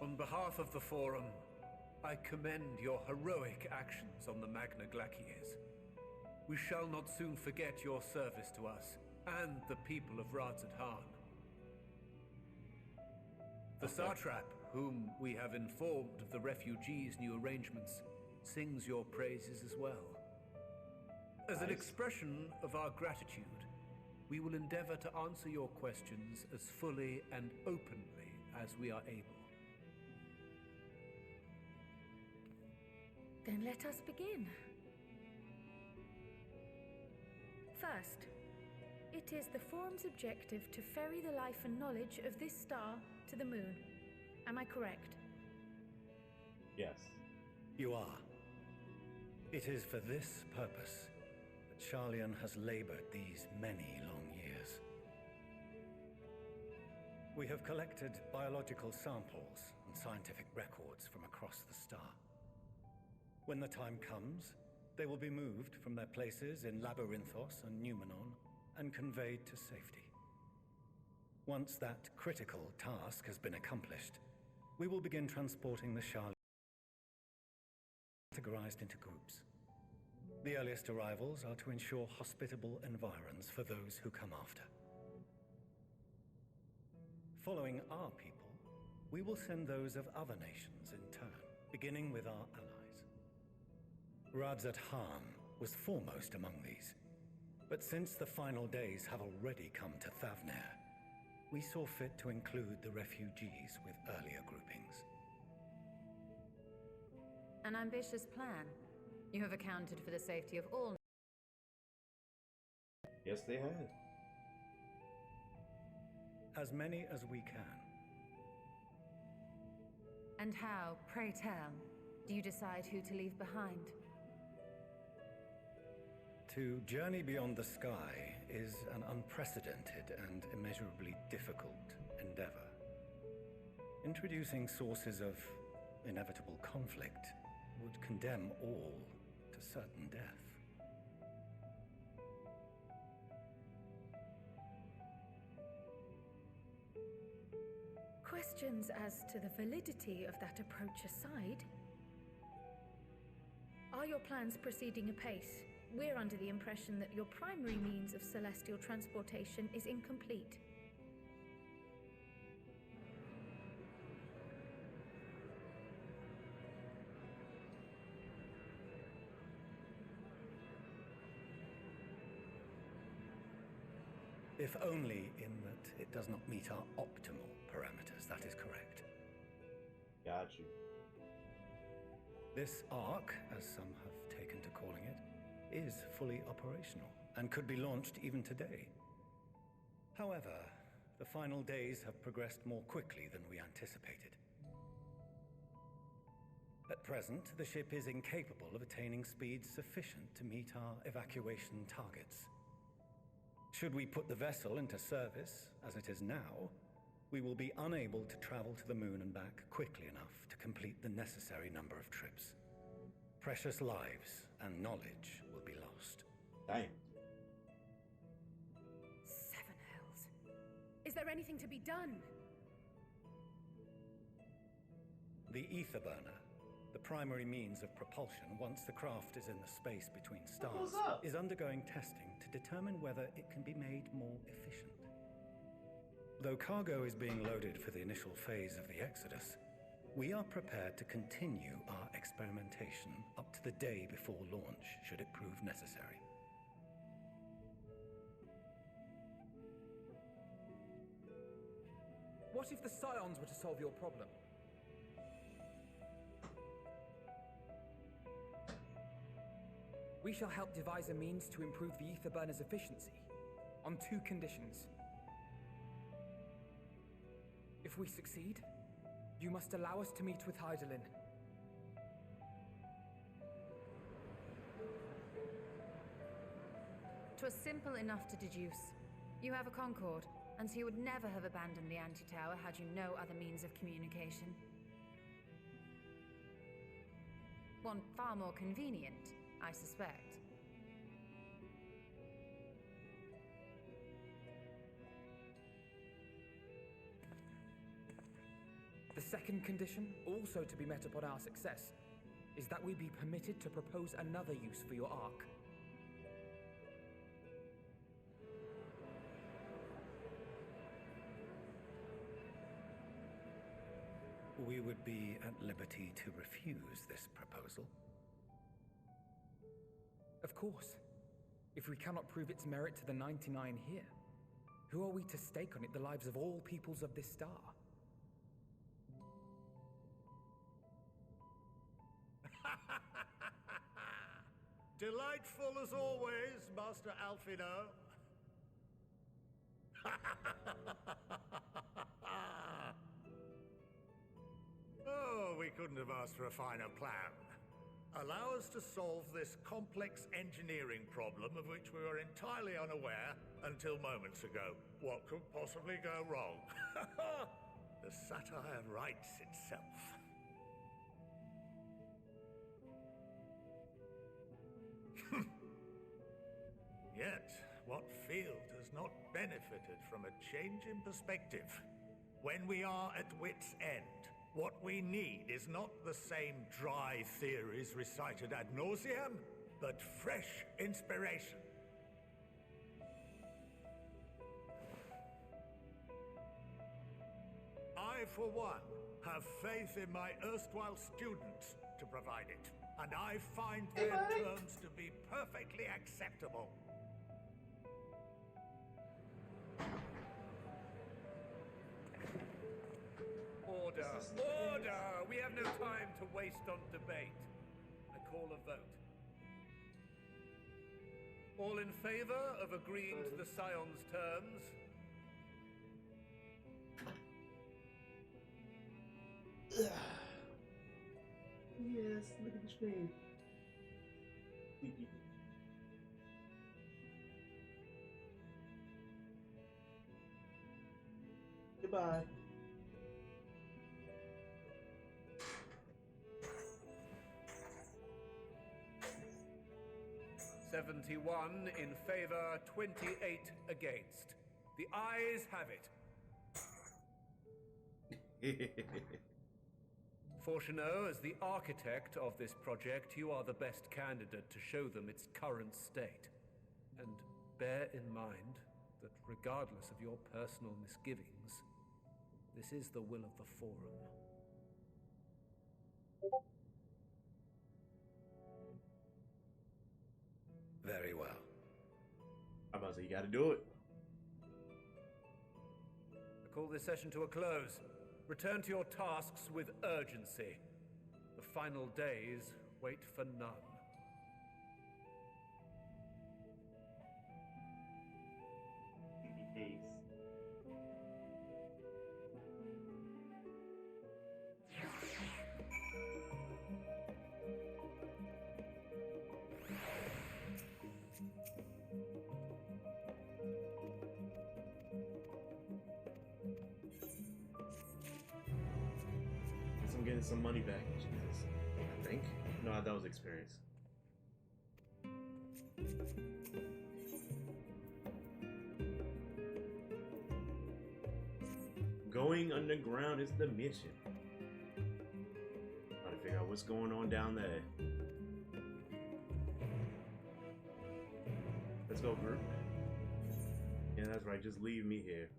On behalf of the Forum, I commend your heroic actions on the Magna Glaciers. We shall not soon forget your service to us and the people of Radzat-Han. The Satrap, whom we have informed of the refugees' new arrangements, sings your praises as well. As an expression of our gratitude, we will endeavor to answer your questions as fully and openly as we are able. Then let us begin. First, it is the Forum's objective to ferry the life and knowledge of this star to the moon. Am I correct? Yes. You are. It is for this purpose that Charlian has labored these many long years. We have collected biological samples and scientific records from across the star. When the time comes, they will be moved from their places in Labyrinthos and Numenon and conveyed to safety. Once that critical task has been accomplished, we will begin transporting the Charlian categorized into groups. The earliest arrivals are to ensure hospitable environs for those who come after. Following our people, we will send those of other nations in turn, beginning with our allies. Radzat-Han was foremost among these, but since the final days have already come to Thavnair, we saw fit to include the refugees with earlier groupings. An ambitious plan. You have accounted for the safety of all. Yes, they have. As many as we can. And how, pray tell, do you decide who to leave behind? To journey beyond the sky is an unprecedented and immeasurably difficult endeavor. Introducing sources of inevitable conflict would condemn all to certain death. Questions as to the validity of that approach aside, are your plans proceeding apace? We're under the impression that your primary means of celestial transportation is incomplete. If only in that it does not meet our optimal parameters, that is correct. Got you. This Ark, as some have taken to calling it, is fully operational and could be launched even today. However, the final days have progressed more quickly than we anticipated. At present, the ship is incapable of attaining speeds sufficient to meet our evacuation targets. Should we put the vessel into service, as it is now, we will be unable to travel to the moon and back quickly enough to complete the necessary number of trips. Precious lives and knowledge will be lost. Dang. Seven hells. Is there anything to be done? The ether burner, the primary means of propulsion once the craft is in the space between stars, is undergoing testing to determine whether it can be made more efficient. Though cargo is being loaded for the initial phase of the Exodus, we are prepared to continue our experimentation up to the day before launch, should it prove necessary. What if the Scions were to solve your problem? We shall help devise a means to improve the ether burner's efficiency, on two conditions. If we succeed, you must allow us to meet with Hydaelyn. 'Twas simple enough to deduce. You have a Concord, and so you would never have abandoned the anti-tower had you no other means of communication. One far more convenient, I suspect. The second condition, also to be met upon our success, is that we be permitted to propose another use for your Ark. We would be at liberty to refuse this proposal. Of course. If we cannot prove its merit to the 99 here, who are we to stake on it the lives of all peoples of this star? Delightful as always, Master Alfino. Oh, we couldn't have asked for a finer plan. Allow us to solve this complex engineering problem of which we were entirely unaware until moments ago. What could possibly go wrong? The satire writes itself. Yet, what field has not benefited from a change in perspective? When we are at wit's end, what we need is not the same dry theories recited ad nauseam, but fresh inspiration. I, for one, have faith in my erstwhile students to provide it, and I find their terms to be perfectly acceptable. Order! Order! We have no time to waste on debate. I call a vote. All in favor of agreeing to the Scion's terms? Yes, look at the screen. Goodbye. "71 in favor, 28 against. The ayes have it." Fortuneau, as the architect of this project, you are the best candidate to show them its current state. And bear in mind that regardless of your personal misgivings, this is the will of the Forum. Very well. I'm about to say, you gotta do it. I call this session to a close. Return to your tasks with urgency. The final days wait for none. I'm getting some money back, I think. No, that was experience. Going underground is the mission. Trying to figure out what's going on down there. Let's go, group. Yeah, that's right. Just leave me here.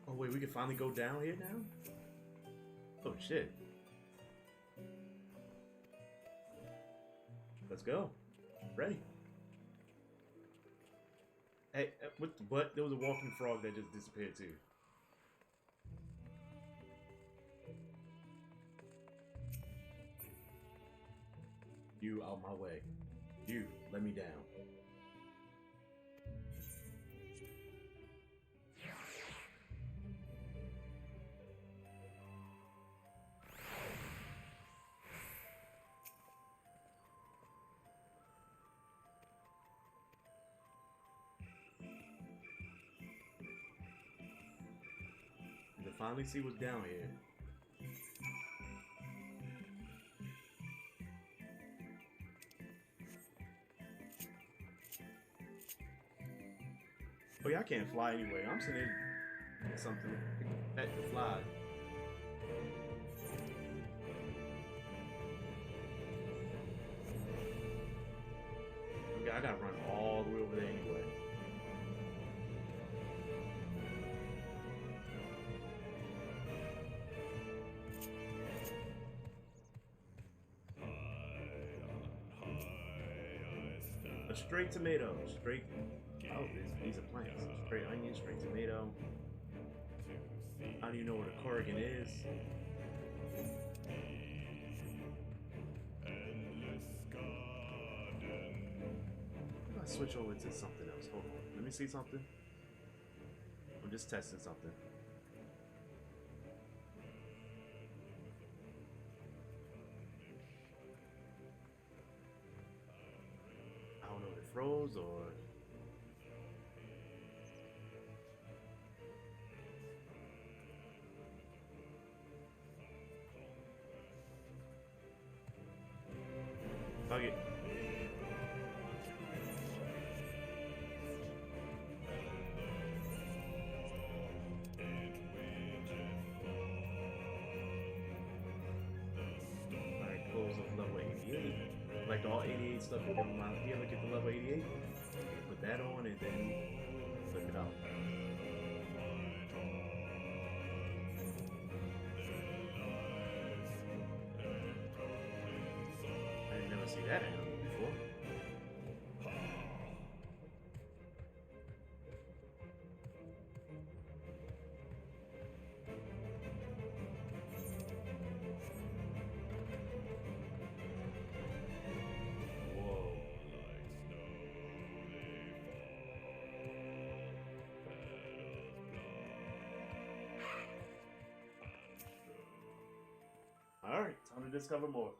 Oh wait, we can finally go down here now? Oh shit. Let's go. Ready. Hey, what the butt? There was a walking frog that just disappeared too. You out my way. You, let me down. To finally see what's down here. Oh yeah, I can't fly anyway. I'm sitting in something back to fly. Okay, I gotta run all the way over there anyway. A straight tomato, straight. Oh, these are plants. Straight onion, straight tomato. I don't even know what a corrigan is. Let's switch over to something else. Hold on. Let me see something. I'm just testing something. I don't know if it froze or... Fuck it. Alright, close of level 88. Like all 88 stuff you come around here, look at the level 88. Put that on and then flip it out. I didn't never see that animal before. Alright, time to discover more.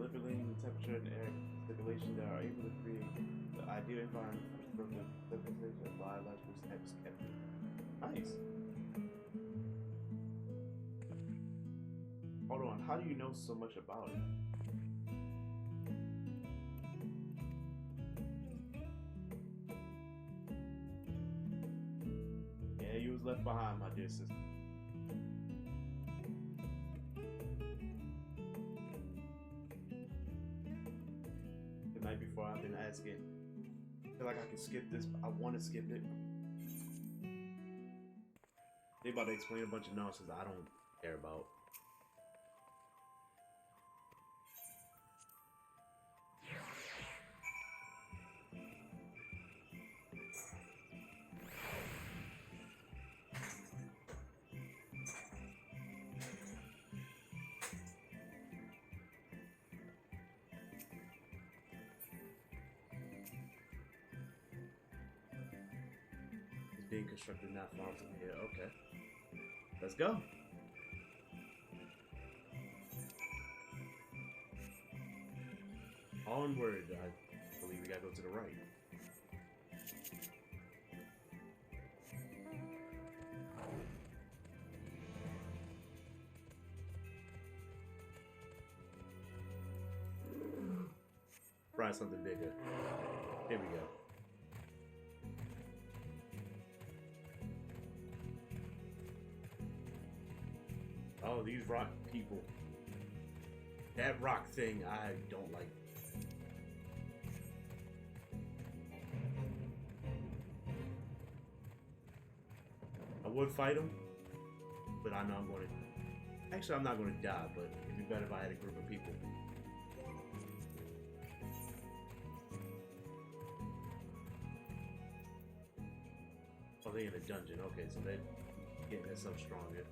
manipulating the temperature and air circulation, they are able to create the ideal environment for the stabilization of biological steps kept. Nice. Hold on, how do you know so much about it? Yeah, you was left behind, my dear sister. The night before, I've been asking. I feel like I can skip this, but I want to skip it. They about to explain a bunch of nonsense I don't care about. Being constructed not far from here. Okay. Let's go. Onward. I believe we gotta go to the right. Try something bigger. Here we go. Oh, these rock people. That rock thing, I don't like. I would fight him, but I know I'm going to... Actually, I'm not going to die, but it'd be better if I had a group of people. Oh, they're in a dungeon. Okay, so they're getting themselves stronger.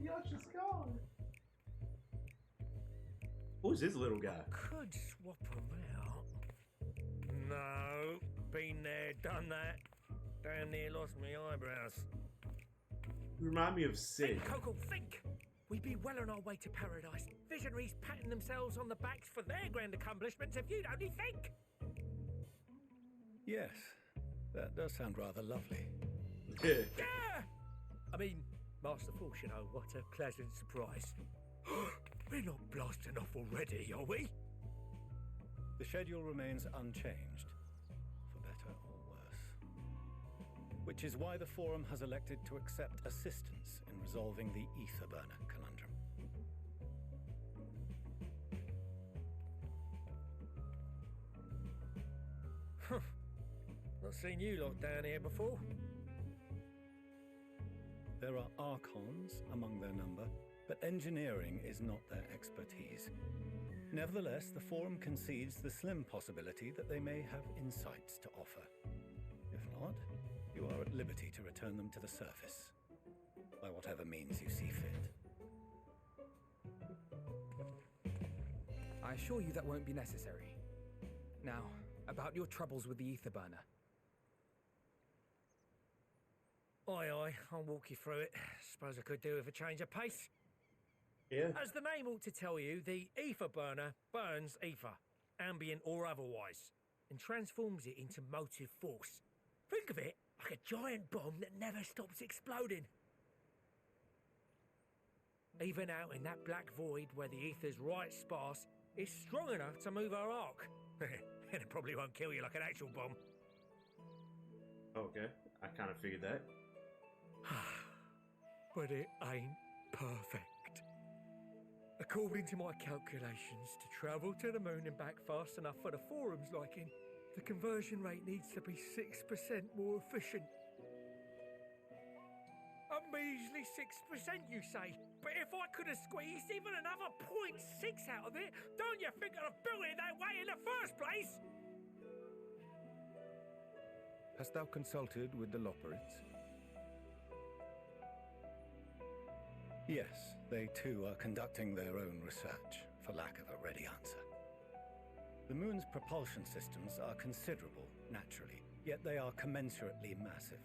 Yasha's gone. Who's this little guy? Could swap them out. No, been there, done that. Damn near lost my eyebrows. You remind me of Sid. Think, Coco, think! We'd be well on our way to paradise. Visionaries patting themselves on the backs for their grand accomplishments if you'd only think! Yes, that does sound rather lovely. Yeah! I mean, Master Force, you know, what a pleasant surprise. We're not blasting off already, are we? The schedule remains unchanged, for better or worse. Which is why the Forum has elected to accept assistance in resolving the ether burner conundrum. Not seen you lot down here before. There are Archons among their number, but engineering is not their expertise. Nevertheless, the Forum concedes the slim possibility that they may have insights to offer. If not, you are at liberty to return them to the surface, by whatever means you see fit. I assure you that won't be necessary. Now, about your troubles with the ether burner. Aye, aye, I'll walk you through it. Suppose I could do with a change of pace. Yeah. As the name ought to tell you, the ether burner burns ether, ambient or otherwise, and transforms it into motive force. Think of it like a giant bomb that never stops exploding. Even out in that black void where the ether's right sparse, it's strong enough to move our arc. And it probably won't kill you like an actual bomb. Okay, I kind of figured that. But it ain't perfect. According to my calculations, to travel to the moon and back fast enough for the Forum's liking, the conversion rate needs to be 6% more efficient. A measly 6%, you say? But if I could have squeezed even another 0.6 out of it, don't you think I'd have built it that way in the first place? Hast thou consulted with the Loperites? Yes, they too are conducting their own research, for lack of a ready answer. The moon's propulsion systems are considerable, naturally, yet they are commensurately massive.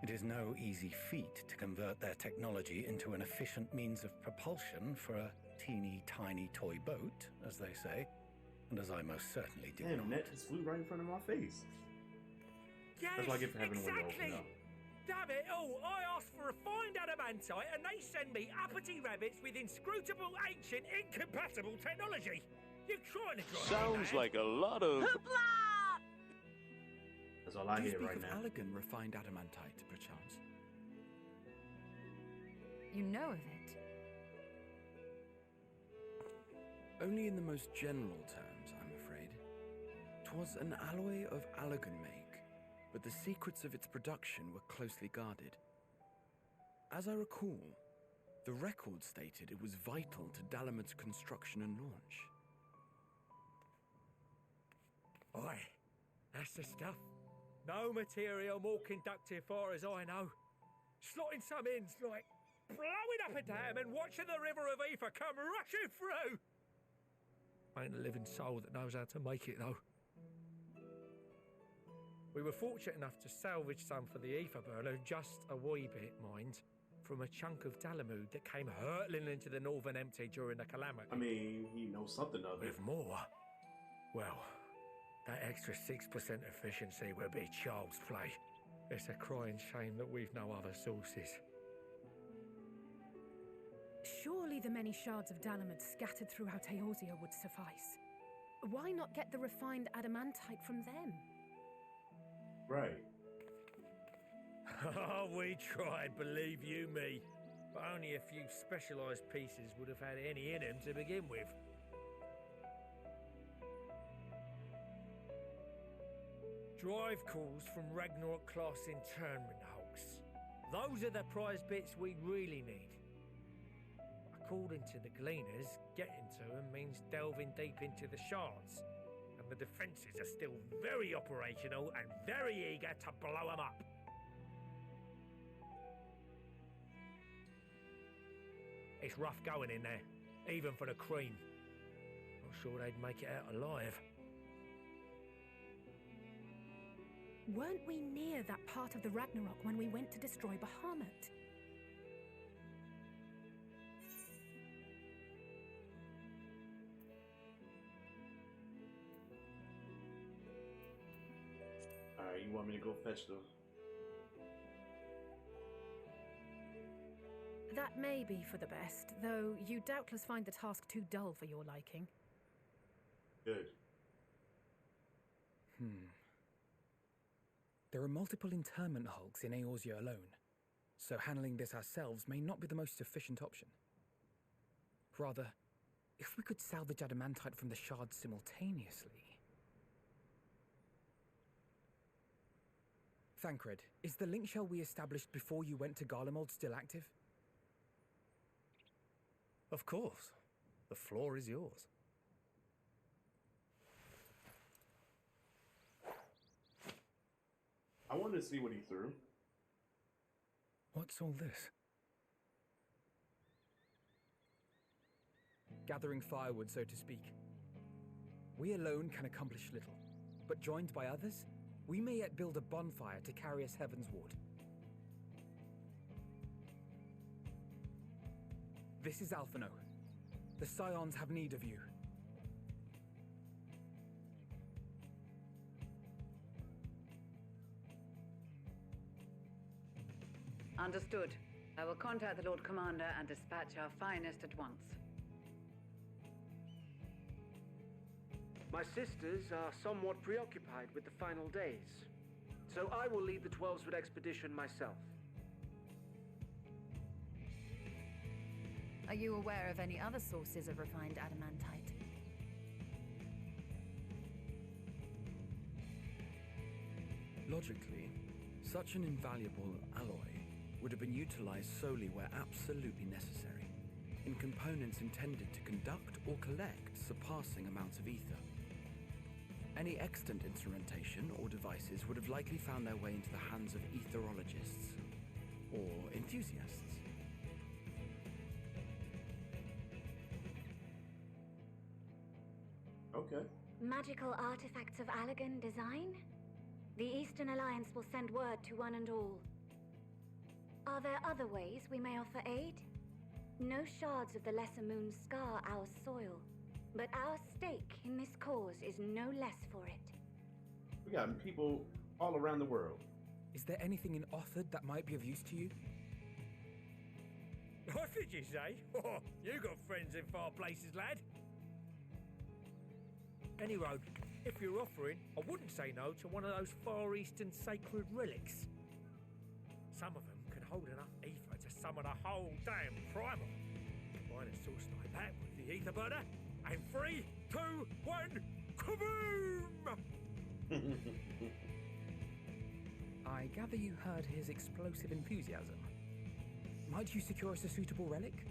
It is no easy feat to convert their technology into an efficient means of propulsion for a teeny tiny toy boat, as they say, and as I most certainly do Damn, not. Net just flew right in front of my face. Yes, That's what I get for having exactly. a window open up. Damn it all, I asked for refined adamantite and they send me uppity rabbits with inscrutable, ancient, incompatible technology. You trying to drive Sounds like a lot of... That's all I Do you hear speak right of now. Allegan refined adamantite, perchance? You know of it? Only in the most general terms, I'm afraid. 'Twas an alloy of Allegan make, but the secrets of its production were closely guarded. As I recall, the record stated it was vital to Dalamud's construction and launch. Oi, that's the stuff. No material more conductive far as I know. Slotting some ends like blowing up a dam and watching the river of ether come rushing through. Ain't a living soul that knows how to make it though. We were fortunate enough to salvage some for the ether burner, just a wee bit, mind, from a chunk of Dalamud that came hurtling into the northern empty during the calamity. I mean, he knows something of it. With more, well, that extra 6% efficiency would be child's play. It's a crying shame that we've no other sources. Surely the many shards of Dalamud scattered throughout Eorzea would suffice. Why not get the refined adamantite from them? Right. Oh, we tried, believe you me. But only a few specialised pieces would have had any in them to begin with. Drive calls from Ragnarok-class internment hulks. Those are the prize bits we really need. According to the Gleaners, getting to them means delving deep into the shards. And the defences are still very operational and very eager to blow them up. It's rough going in there, even for the cream. Not sure they'd make it out alive. Weren't we near that part of the Ragnarok when we went to destroy Bahamut? Alright, you want me to go fetch the... That may be for the best, though you doubtless find the task too dull for your liking. Good. There are multiple internment hulks in Eorzea alone, so handling this ourselves may not be the most efficient option. Rather, if we could salvage adamantite from the shards simultaneously... Thancred, is the link shell we established before you went to Garlemald still active? Of course. The floor is yours. I wanted to see what he threw. What's all this? Gathering firewood, so to speak. We alone can accomplish little, but joined by others, we may yet build a bonfire to carry us heavenward. This is Alphino. The Scions have need of you. Understood. I will contact the Lord Commander and dispatch our finest at once. My sisters are somewhat preoccupied with the final days, so I will lead the 12-foot expedition myself. Are you aware of any other sources of refined adamantite? Logically, such an invaluable alloy would have been utilized solely where absolutely necessary, in components intended to conduct or collect surpassing amounts of ether. Any extant instrumentation or devices would have likely found their way into the hands of etherologists or enthusiasts. Okay. Magical artifacts of Allagan design? The Eastern Alliance will send word to one and all. Are there other ways we may offer aid? No shards of the Lesser Moon scar our soil, but our stake in this cause is no less for it. We got people all around the world. Is there anything in Othard that might be of use to you? What did you say? Oh, you got friends in far places, lad. Anyway, if you're offering, I wouldn't say no to one of those Far Eastern sacred relics. Some of them can hold enough ether to summon a whole damn primal. Find a source like that with the ether burner, and 3, 2, 1, kaboom! I gather you heard his explosive enthusiasm. Might you secure us a suitable relic?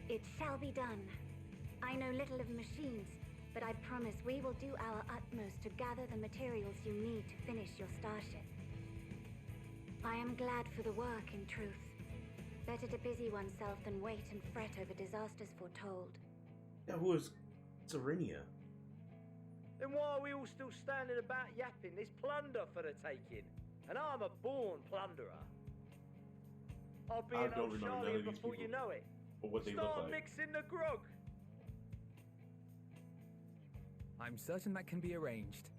It shall be done. I know little of machines, but I promise we will do our utmost to gather the materials you need to finish your starship. I am glad for the work, in truth. Better to busy oneself than wait and fret over disasters foretold. Yeah, who is Serenia? Then why are we all still standing about yapping? There's plunder for the taking, and I'm a born plunderer. I'll be an old Charlie before you know it. Or what they look Start like. mixing the grog. I'm certain that can be arranged.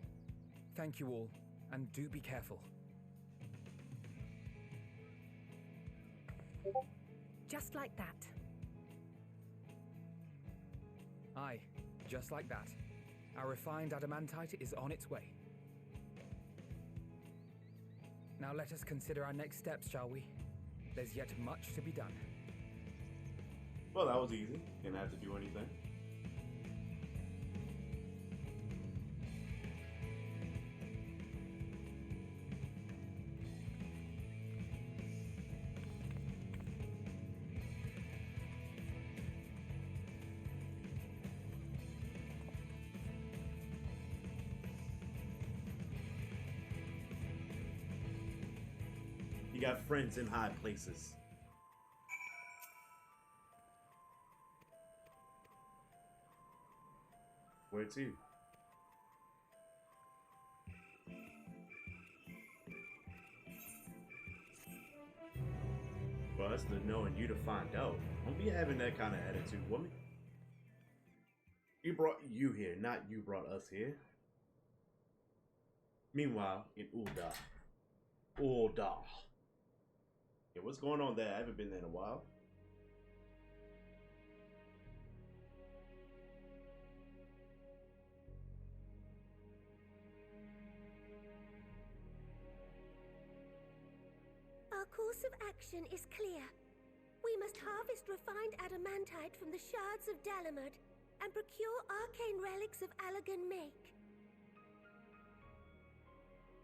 Thank you all, and do be careful. Just like that. Aye, just like that. Our refined adamantite is on its way. Now let us consider our next steps, shall we? There's yet much to be done. Well, that was easy. Didn't have to do anything. You got friends in high places. Where to? Well, that's the knowing you to find out. Don't be having that kind of attitude, woman. You brought you here, not you brought us here. Meanwhile, in Ulda. Yeah, what's going on there? I haven't been there in a while. Our course of action is clear. We must harvest refined adamantite from the shards of Dalamud and procure arcane relics of Allagan make.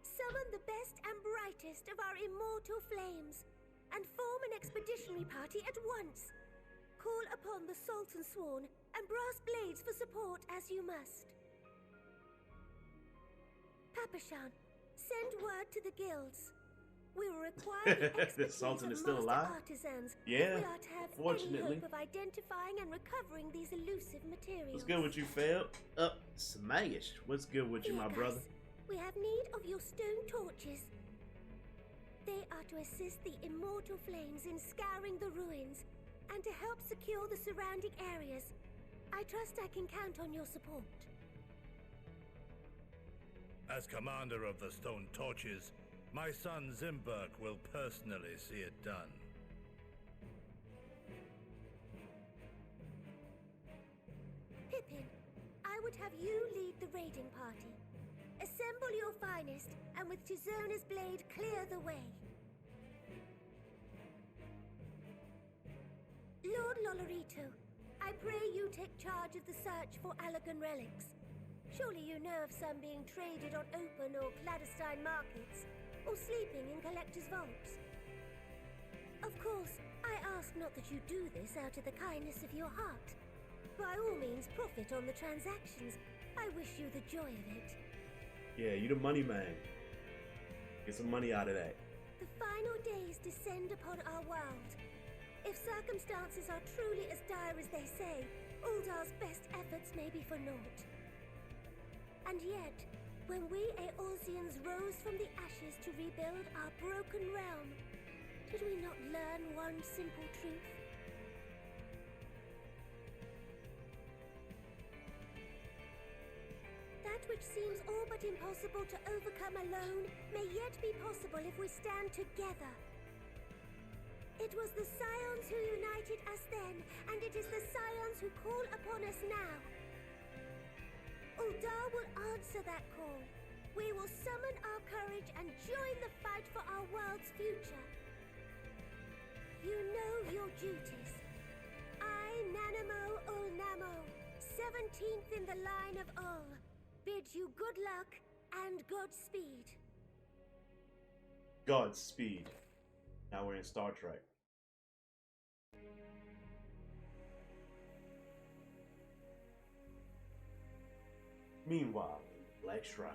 Summon the best and brightest of our immortal flames and form an expeditionary party at once. Call upon the Sultan Sworn and Brass Blades for support as you must. Papashan, send word to the guilds. We will require the The expertise Sultan of is still master alive? artisans Yeah, if we are to have fortunately. any hope of identifying and recovering these elusive materials. What's good with you, Phil? Smash. What's good with you, my brother? We have need of your stone torches. They are to assist the immortal flames in scouring the ruins and to help secure the surrounding areas. I trust I can count on your support. As commander of the Stone Torches, my son Zimberg will personally see it done. Pippin, I would have you lead the raiding party. Assemble your finest, and with Tizona's blade, clear the way. Lord Lolorito, I pray you take charge of the search for Allagan relics. Surely you know of some being traded on open or clandestine markets, or sleeping in collectors' vaults. Of course, I ask not that you do this out of the kindness of your heart. By all means, profit on the transactions. I wish you the joy of it. Yeah, you the money man. Get some money out of that. The final days descend upon our world. If circumstances are truly as dire as they say, Uldar's best efforts may be for naught. And yet, when we Eorzeans rose from the ashes to rebuild our broken realm, did we not learn one simple truth? That which seems all but impossible to overcome alone may yet be possible if we stand together. It was the Scions who united us then, and it is the Scions who call upon us now. Uldar will answer that call. We will summon our courage and join the fight for our world's future. You know your duties. I, Nanamo Ulnamo, 17th in the line of Ul, bid you good luck and Godspeed. Godspeed. Now we're in Star Trek. Meanwhile, Black Shroud.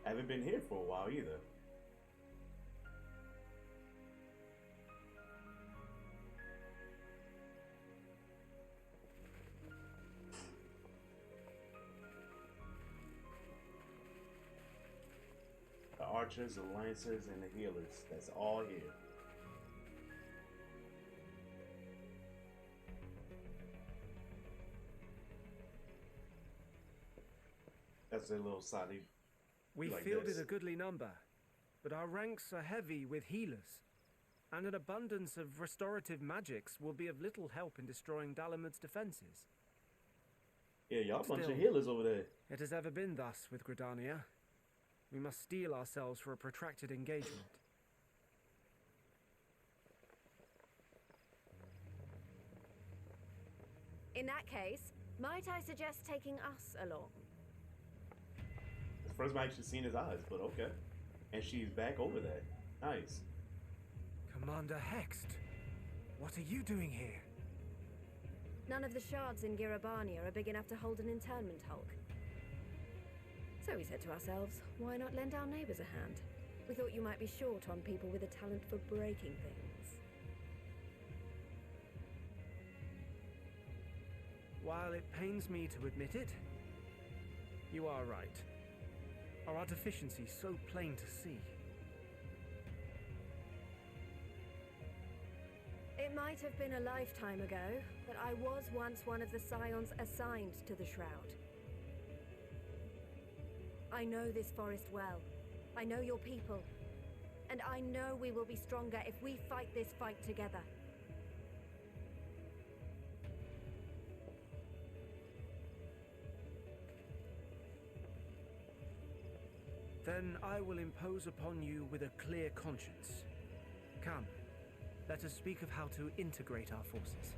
Haven't been here for a while either. The archers, the lancers, and the healers. That's all here. That's a little side. We like fielded this. a goodly number, but our ranks are heavy with healers, and an abundance of restorative magics will be of little help in destroying Dalamud's defenses. Yeah, y'all a bunch of Still, healers over there. It has ever been thus with Gridania. We must steel ourselves for a protracted engagement. In that case, might I suggest taking us along? It's the first time I actually seen his eyes, but okay. And she's back over there. Nice. Commander Hext, what are you doing here? None of the shards in Girabania are big enough to hold an internment hulk. So we said to ourselves, why not lend our neighbors a hand? We thought you might be short on people with a talent for breaking things. While it pains me to admit it, you are right. Our deficiency so plain to see. It might have been a lifetime ago, but I was once one of the Scions assigned to the Shroud. I know this forest well. I know your people. And I know we will be stronger if we fight this fight together. Then I will impose upon you with a clear conscience. Come, let us speak of how to integrate our forces.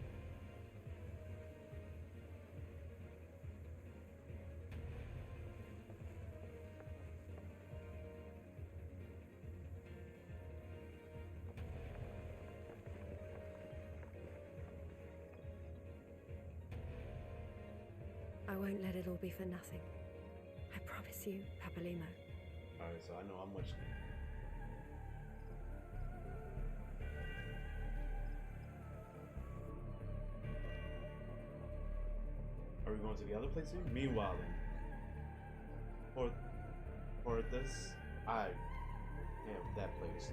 I won't let it all be for nothing. I promise you, Papalimo. Alright, so I know how much. Are we going to the other place here? Meanwhile, then. Porthos, I am that place.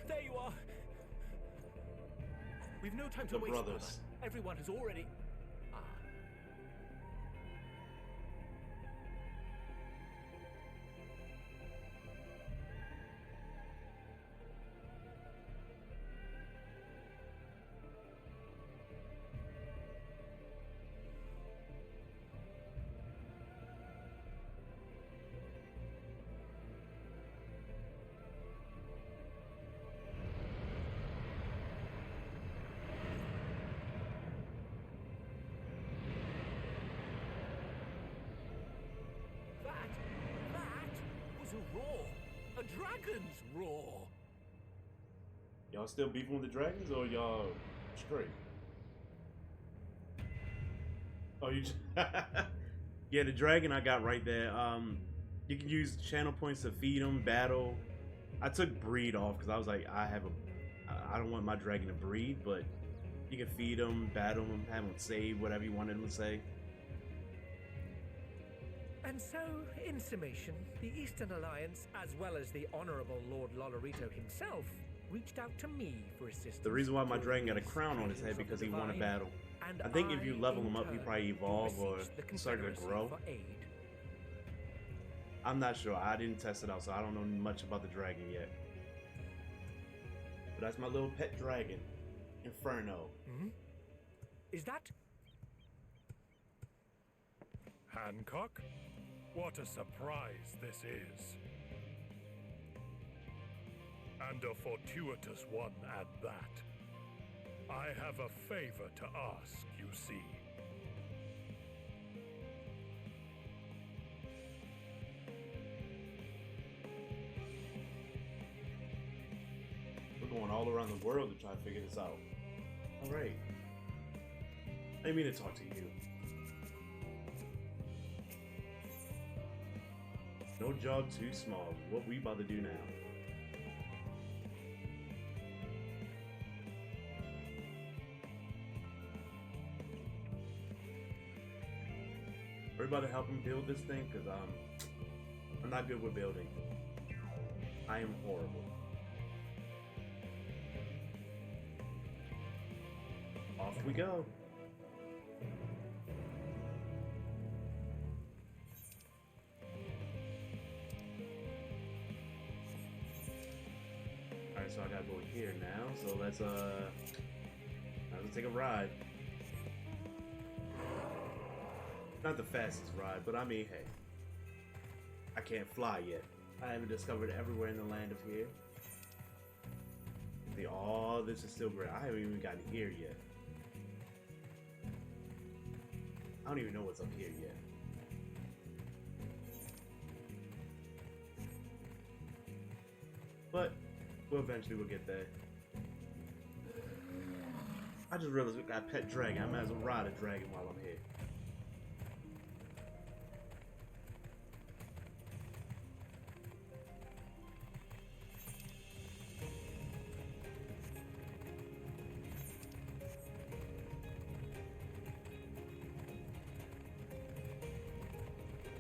There you are. We've no time to The waste, brothers. brother. Everyone has already... That was a roar. A dragon's roar. Y'all still beefing with the dragons, or y'all straight? Oh, you. Yeah, the dragon I got right there. You can use channel points to feed them, battle. I took breed off because I was like, I don't want my dragon to breed, but you can feed them, battle them, have them save whatever you wanted them to say. And so, in summation, the Eastern Alliance, as well as the Honorable Lord Lolorito himself, reached out to me for assistance. The reason why my dragon got a crown on his head because he won a battle. I think if you level him up, he probably evolve or start to grow. I'm not sure. I didn't test it out, so I don't know much about the dragon yet. But that's my little pet dragon, Inferno. Mm-hmm. Is that Hancock? What a surprise this is. And a fortuitous one at that. I have a favor to ask, you see. We're going all around the world to try to figure this out. Alright. I didn't mean to talk to you. No job too small. What we about to do now? We're about to help him build this thing because I'm not good with building. I am horrible. Off we go. Alright, so I gotta go here now. So let's take a ride. Not the fastest ride, but I mean, hey. I can't fly yet. I haven't discovered everywhere in the land of here. Oh, this is still great. I haven't even gotten here yet. I don't even know what's up here yet. But eventually we'll get there. I just realized we got a pet dragon. I might as well ride a dragon while I'm here.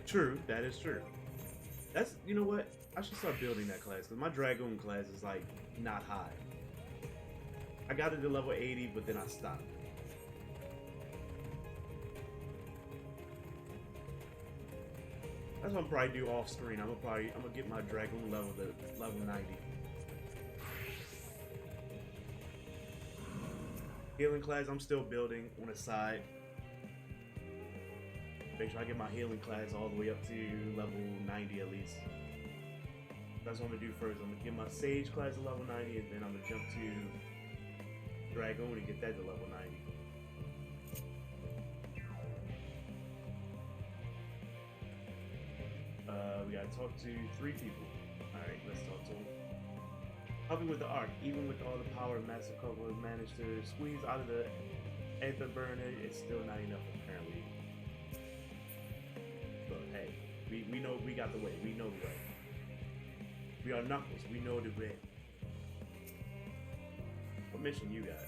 True, that is true. That's, you know what? I should start building that class because my Dragoon class is like not high. I got it to level 80, but then I stopped. That's what I'm probably do off screen. I'm gonna get my Dragoon level to level 90. Healing class, I'm still building on the side. Make sure I get my healing class all the way up to level 90 at least. That's what I'm gonna do first. I'm gonna get my Sage class to level 90, and then I'm gonna jump to Dragoon and get that to level 90. We gotta talk to 3 people. Alright, let's talk to them. Helping with the arc, even with all the power Master Coco has managed to squeeze out of the Aether Burner, it's still not enough apparently. But hey, we know we got the way. We know the way. We are Knuckles. We know the way. What mission you got?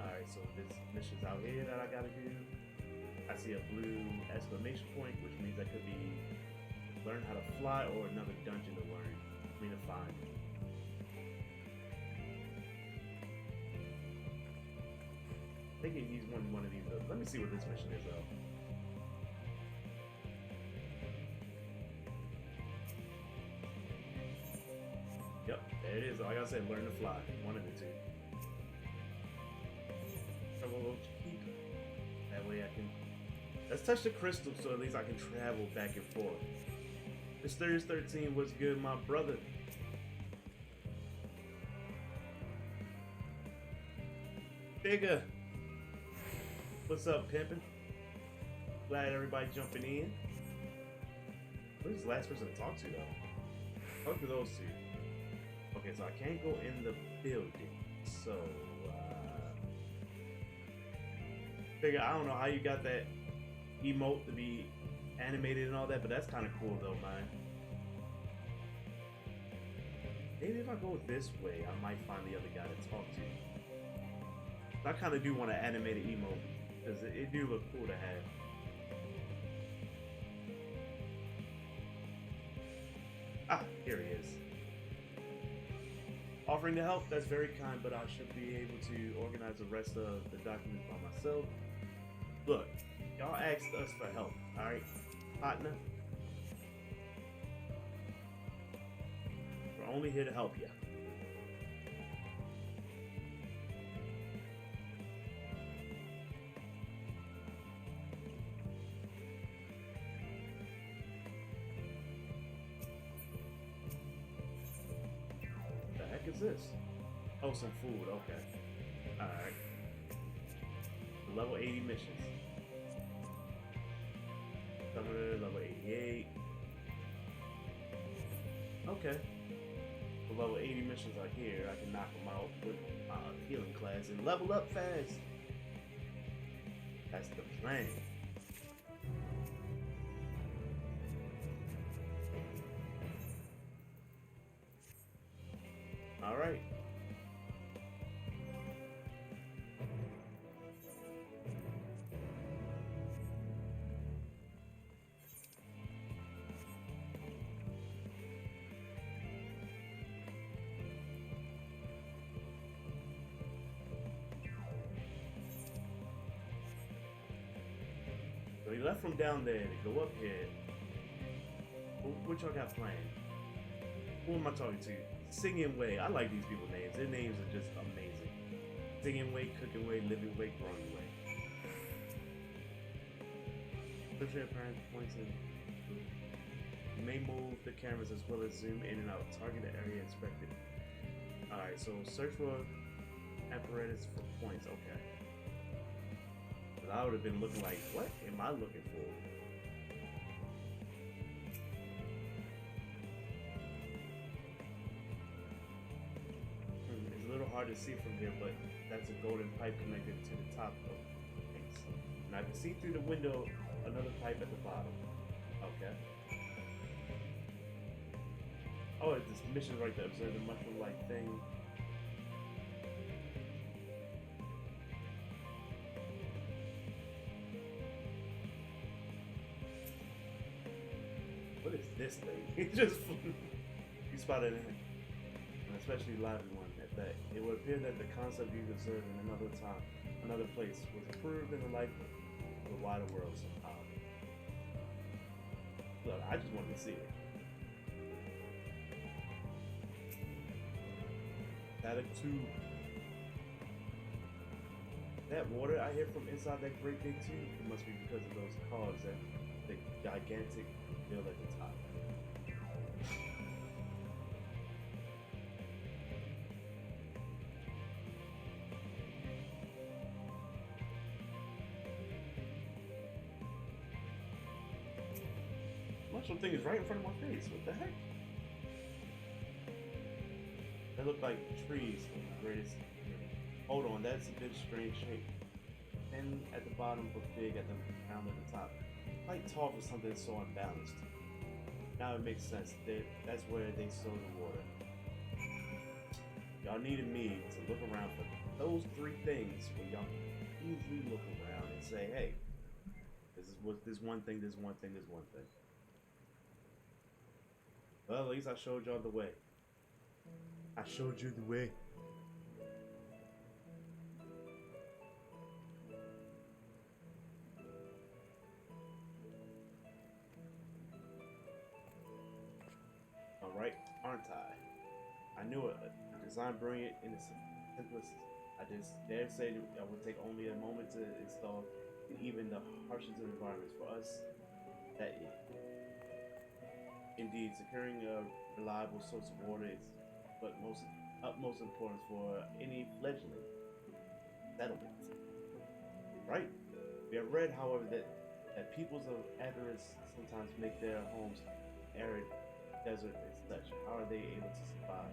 Alright, so this mission's out here that I gotta do. I see a blue exclamation point, which means that could be learn how to fly or another dungeon to learn. I mean to find. I think he's one of these. Let me see what this mission is though. Yep, there it is. Like I said, learn to fly. One of the two. So we'll keep. That way I can. Let's touch the crystal so at least I can travel back and forth. Mysterious 13, what's good, my brother? Bigger. What's up, pimpin'? Glad everybody jumping in. Who's the last person to talk to, though? Talk to those two. Okay, so I can't go in the building. So, figure, I don't know how you got that emote to be animated and all that, but that's kind of cool though, man. Maybe if I go this way, I might find the other guy to talk to. I kind of do want to animate an emote, because it do look cool to have. Ah, here he is. Offering to help, that's very kind, but I should be able to organize the rest of the documents by myself. Look, y'all asked us for help, alright? Partner? We're only here to help you. What the heck is this? Oh, some food, okay. Alright. Level 80 missions. Summoner, level 88. Okay. The level 80 missions are here. I can knock them out with healing class and level up fast. That's the plan. Alright. So he left from down there to go up here. What y'all got planned? Who am I talking to? Singing Way. I like these people's names. Their names are just amazing. Singing Way, Cooking Way, Living Way, Growing Way. Push your apparent points in. You may move the cameras as well as zoom in and out. Target the area inspected. Alright, so search for apparatus for points. Okay. But I would have been looking like, what am I looking for? It's a little hard to see from here, but that's a golden pipe connected to the top of things. And I can see through the window another pipe at the bottom. Okay. Oh, it's this mission right there. Observe the mushroom-like thing. What is this thing? It just you spotted it, an especially lively one at that. It would appear that the concept you observed in another time, another place, was proved in the life of the wider world somehow. Look, I just wanted to see it. Attic 2. That water I hear from inside that great big tube, it must be because of those cars that the gigantic bill at the top. Mushroom thing is right in front of my face. What the heck? They look like trees in the greatest. Hold on, that's a bit strange shape. And at the bottom, but big at the ground at the top. Quite tall for something so unbalanced. Now it makes sense. That's where they store the water. Y'all needed me to look around for those three things where y'all can easily look around and say, hey, this is what this one thing, this one thing, this one thing. Well, at least I showed y'all the way. I showed you the way. Alright, aren't I? I knew it. Design brilliant in its simplest. I just dare say that I would take only a moment to install in even the harshest of environments for us. That indeed, securing a reliable source of water is but utmost importance for any fledgling settlement. Right? We have read, however, that peoples of avarice sometimes make their homes arid, desert is such. How are they able to survive?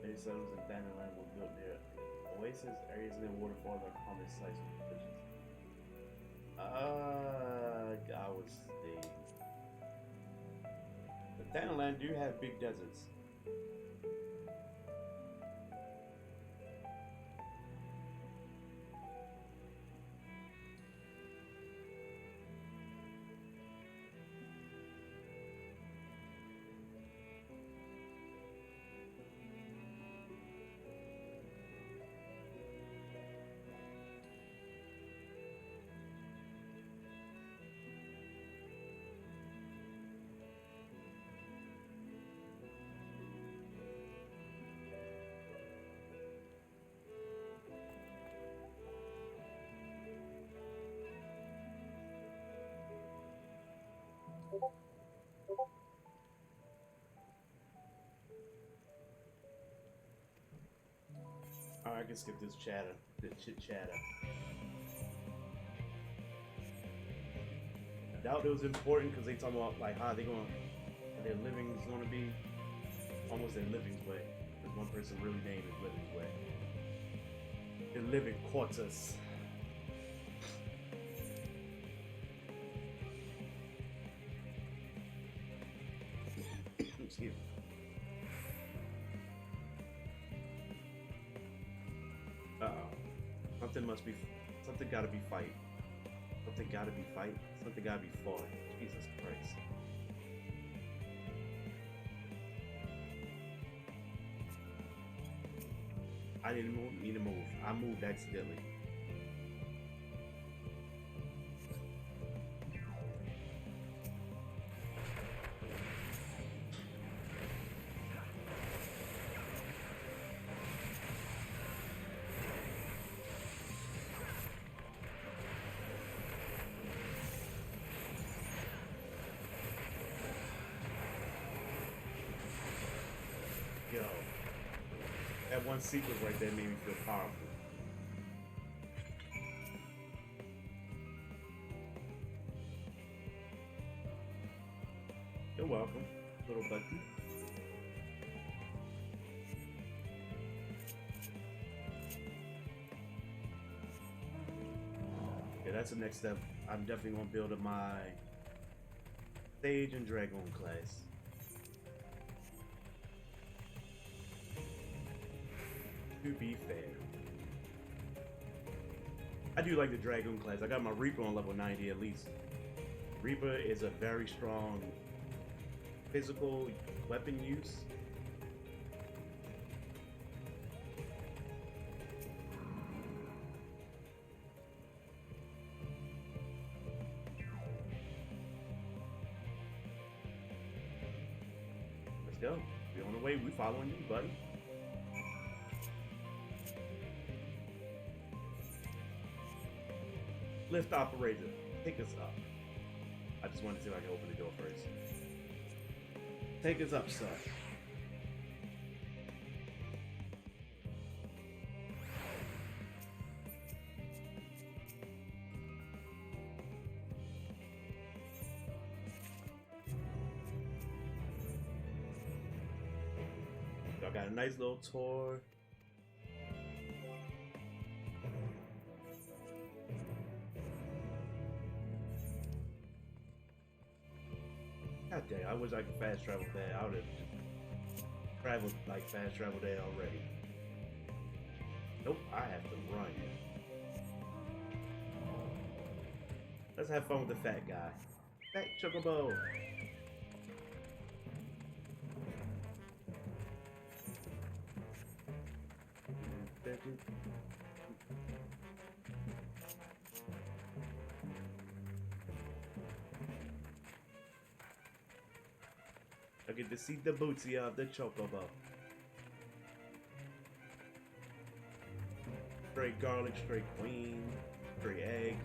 Many settlers in Thanaland were built near oasis areas near waterfalls are common sites for villages. I would say the Thanaland do have big deserts. Alright, I can skip this chatter, this chit chatter. I doubt it was important because they talking about like how they going, how their living is going to be, almost their living's way. There's one person really named it living's way. Their living quarters. Excuse me. Something gotta be fight. Something gotta be fight. Something gotta be fought. Jesus Christ. I didn't need to move. I moved accidentally. Yo, that one sequence right there made me feel powerful. You're welcome, little buddy. Yeah, that's the next step. I'm definitely gonna build up my Sage and Dragon class. To be fair, I do like the Dragoon class. I got my Reaper on level 90 at least. Reaper is a very strong physical weapon use. Let's go. We're on the way. We're following you, buddy. Lift operator, take us up. I just wanted to see if I can open the door first. Take us up, sir. So I got a nice little tour. God damn, I wish I could fast travel there. I would have traveled, like, fast travel there already. Nope, I have to run. Let's have fun with the fat guy. Fat Chocobo! I get to see the bootsy of the Chocobo. Straight garlic, straight queen, straight egg.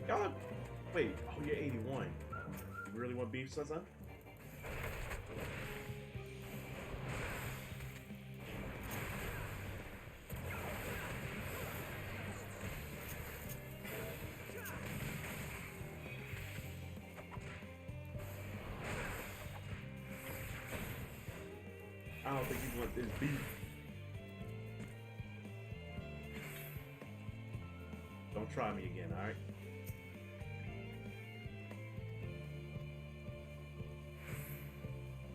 God, wait, oh, you're 81. You really want beef, son? I don't think you want this beef. Don't try me again, alright?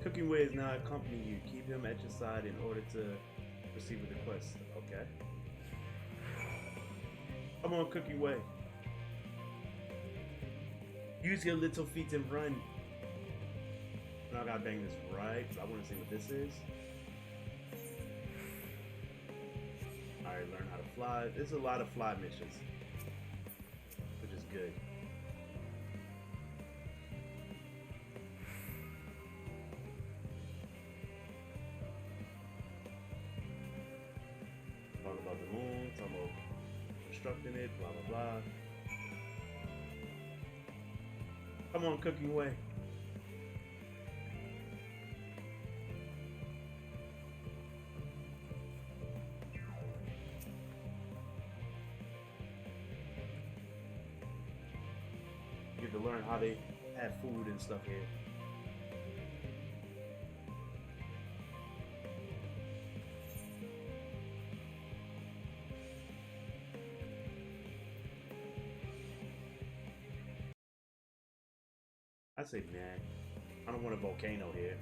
Cooking Way is now accompanying you. Keep him at your side in order to proceed with the quest. Okay. Come on, Cooking Way. Use your little feet and run. Now I gotta bang this right. I wanna see what this is. Alright, learn how to fly. There's a lot of fly missions, which is good. Talk about the moon, talk about constructing it, blah blah blah. Come on, Cooking Way. You get to learn how they have food and stuff here. I say, man, I don't want a volcano here.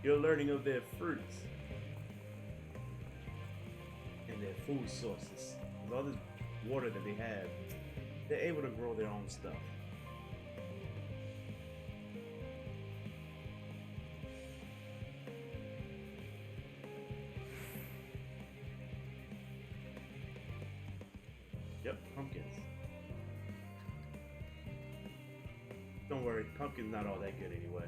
You're learning of their fruits and their food sources. With all this water that they have, they're able to grow their own stuff. Yep, pumpkins. Don't worry, pumpkin's not all that good anyway.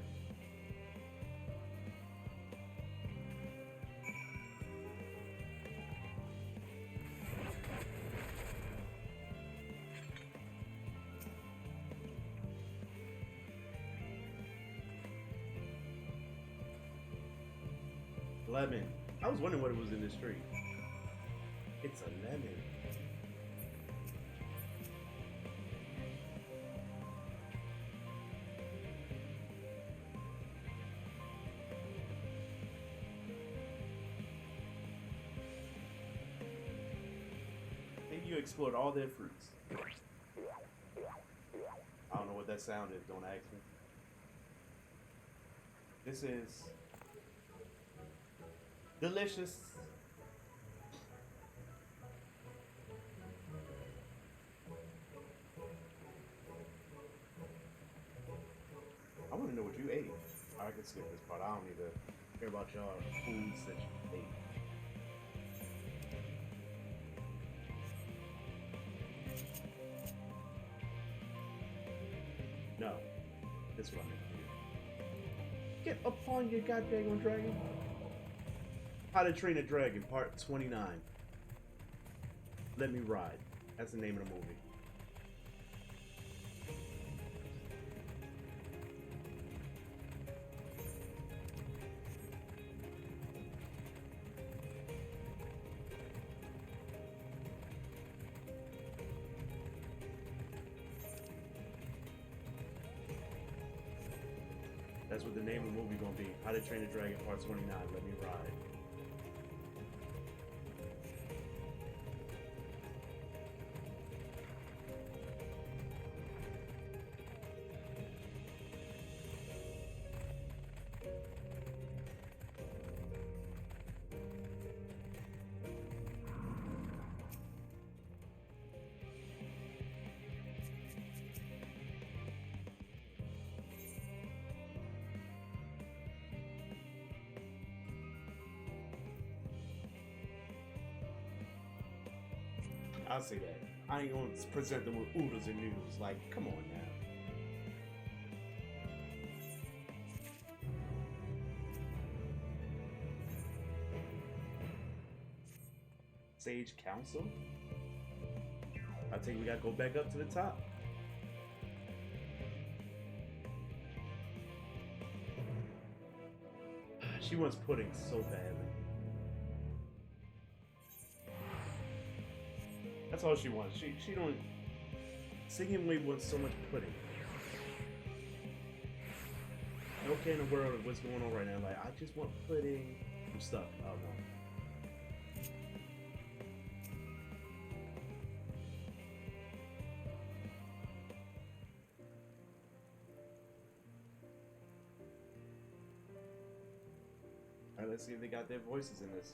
Lemon. I was wondering what it was in this tree. It's a lemon. And you explored all their fruits. I don't know what that sound is, don't ask me. This is delicious. I want to know what you ate. I can skip this part. I don't need to hear about y'all foods that you ate. No, this is what I meant to do. Get upon your goddamn dragon. How to Train a Dragon, Part 29. Let Me Ride. That's the name of the movie. That's what the name of the movie gonna be. How to Train a Dragon, Part 29. Let Me Ride. I'll say that. I ain't gonna present them with oodles and noodles. Like, come on now. Sage Council? think we gotta go back up to the top. She wants pudding so badly. That's all she wants. She don't. Singing Wave wants so much pudding. No care in the world of what's going on right now. Like, I just want pudding. I'm stuck. Oh no. Alright, let's see if they got their voices in this.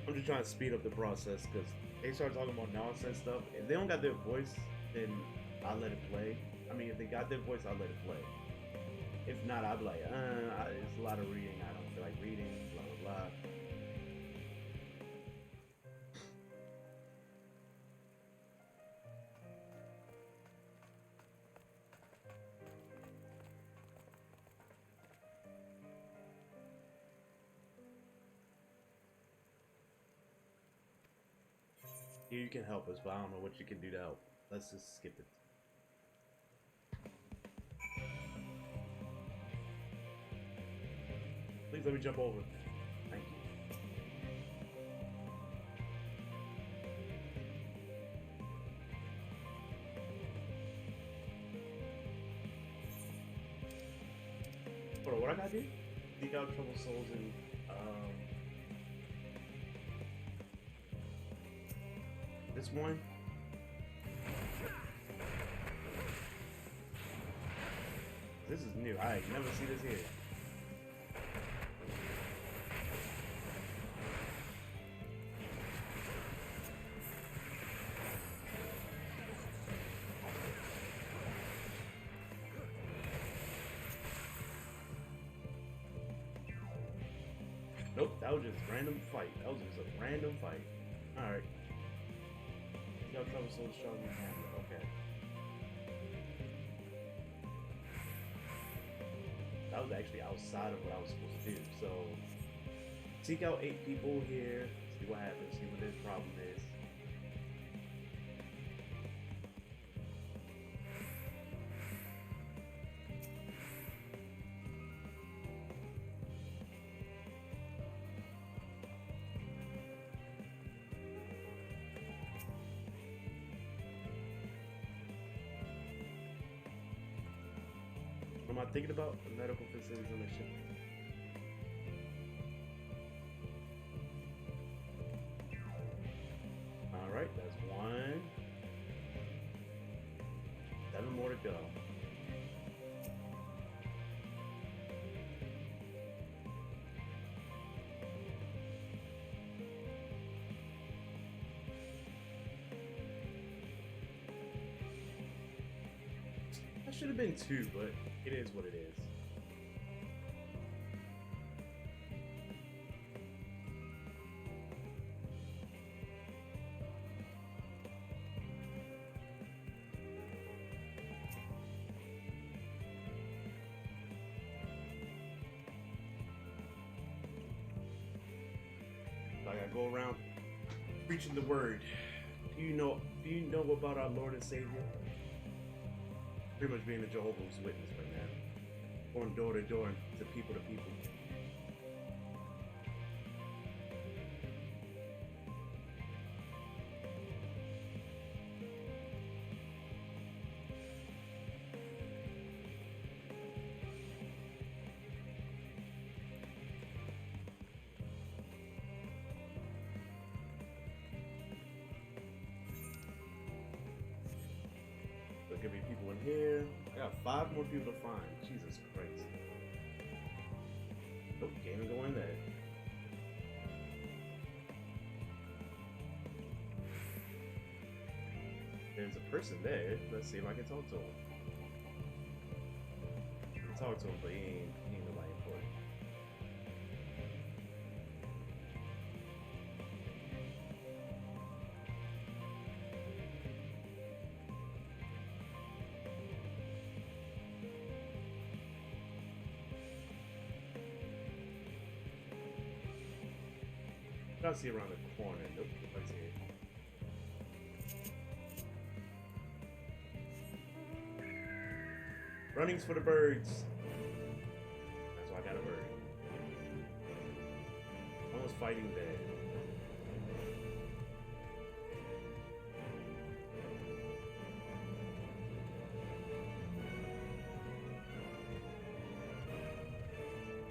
I'm just trying to speed up the process because they start talking about nonsense stuff. If they don't got their voice, then I'll let it play. I mean, if they got their voice, I'll let it play. If not, I'll be like, it's a lot of reading. I don't feel like reading, blah, blah, blah. You can help us, but I don't know what you can do to help. Let's just skip it. Please let me jump over. Thank you. Hold on, what I gotta do? Seek out troubled souls and this one. This is new. I never see this here. Nope, that was just a random fight. That was just a random fight. Alright. Y'all trouble so strong in hand. Okay. That was actually outside of what I was supposed to do. So, seek out 8 people here. See what happens. See what this problem is. What am I thinking about? The medical facilities on the ship. Alright, that's 1. 7 more to go. That should have been 2, but it is what it is. I gotta go around preaching the word. Do you know about our Lord and Savior? Pretty much being a Jehovah's Witness right now. Going door to door and to people. There could be people in here. I got 5 more people to find. Jesus Christ. Nope, can't even go in there. There's a person there. Let's see if I can talk to him. I can talk to him, but he ain't nobody important. Gotta see around the corner. Nope, nobody's here. Runnings for the birds. That's why I got a bird. Someone's fighting there.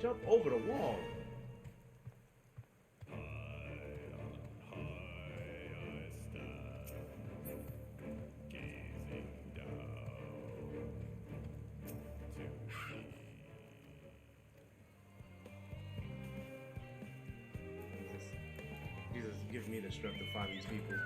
Jump over the wall. Jesus, give me the strength to find these people.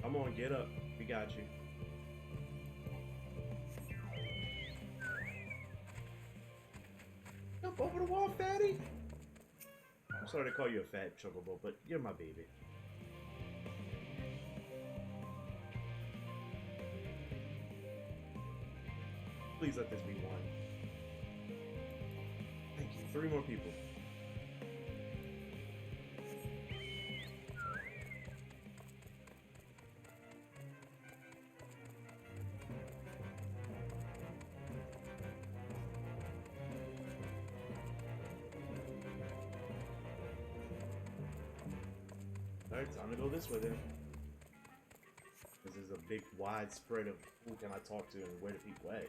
Come on, get up. We got you. Jump over the wall, fatty. I'm sorry to call you a fat chocobo, but you're my baby. Please let this be one. Thank you. 3 more people. Alright, time to go this way then. This is a big wide spread of who can I talk to and where the people at.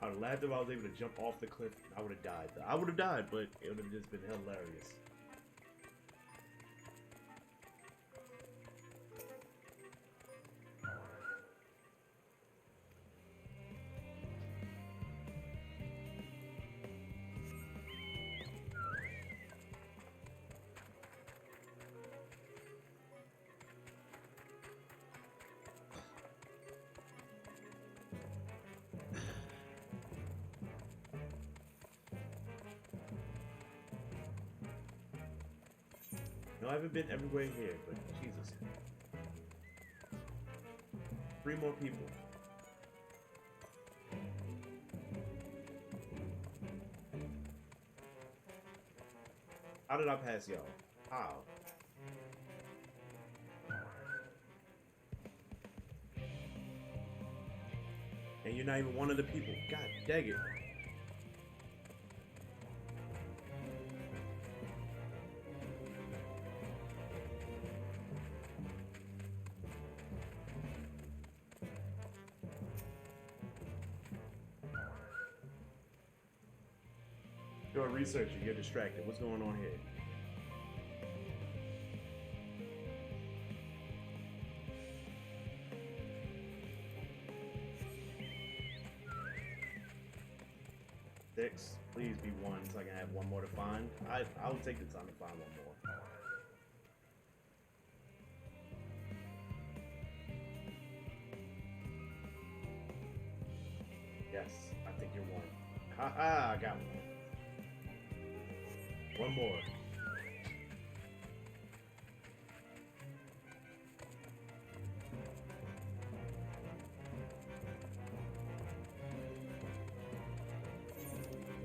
I would have laughed if I was able to jump off the cliff. I would have died. I would have died, but it would have just been hilarious. No, I haven't been everywhere here, but Jesus. 3 more people. How did I pass y'all? How? And you're not even one of the people. God dang it. You're a researcher, you're distracted. What's going on here? Six, please be 1 so I can have 1 more to find. I'll take the time to find 1 more. Yes, I think you're 1. Haha, I got 1. 1 more.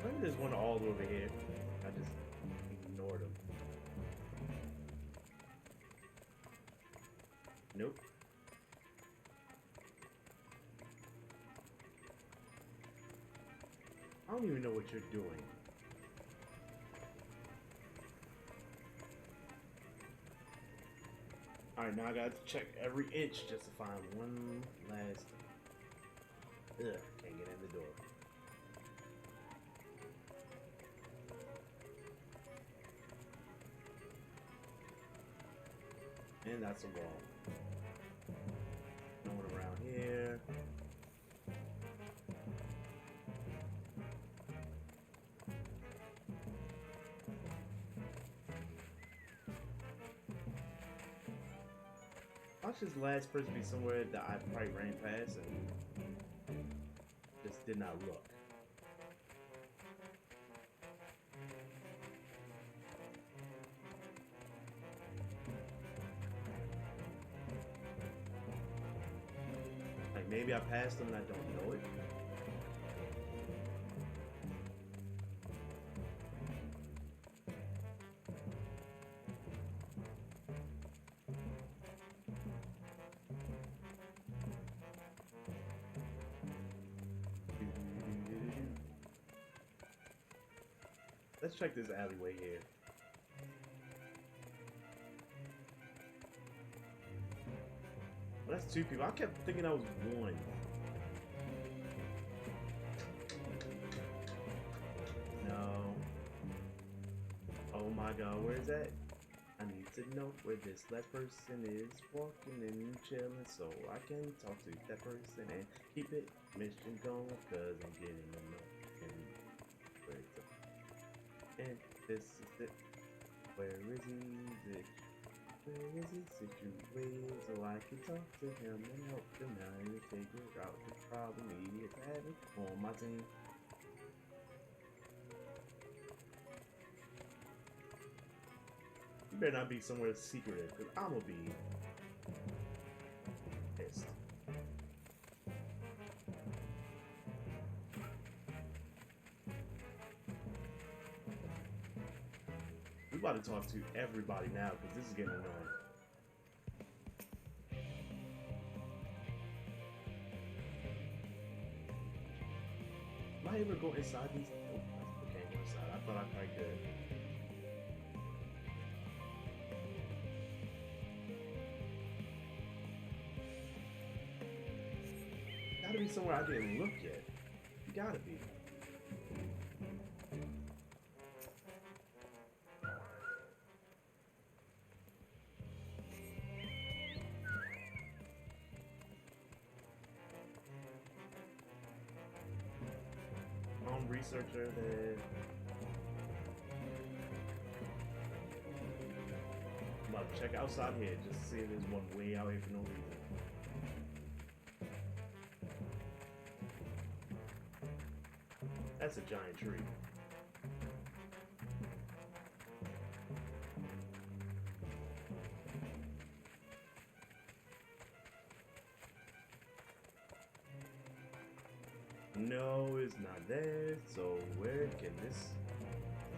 Maybe there's one all over here. I just ignored him. Nope. I don't even know what you're doing. Alright, now I gotta check every inch just to find 1 last. Ugh, can't get in the door. And that's a wall. No one around here. Watch this last person be somewhere that I probably ran past and just did not look. Maybe I passed them and I don't know it. Let's check this alleyway here. Well, that's two people. I kept thinking I was one. No. Oh my god, where is that? I need to know where this last person is walking and chilling so I can talk to that person and keep it mission going cause I'm getting enough. And this is it. Where is he? Where is he situated so I can talk to him and help him out and figure out the problem he is having on my team? You better not be somewhere secretive, because I'm gonna be pissed. We about to talk to everybody now, because this is getting annoying. Am I able to go inside these? Nope, I can't go inside. I thought I probably could. Gotta be somewhere I didn't look yet. You gotta be. Researcher there. I'm about to check outside here just to see if there's one way out here for no reason. That's a giant tree. No, it's not there. So where can this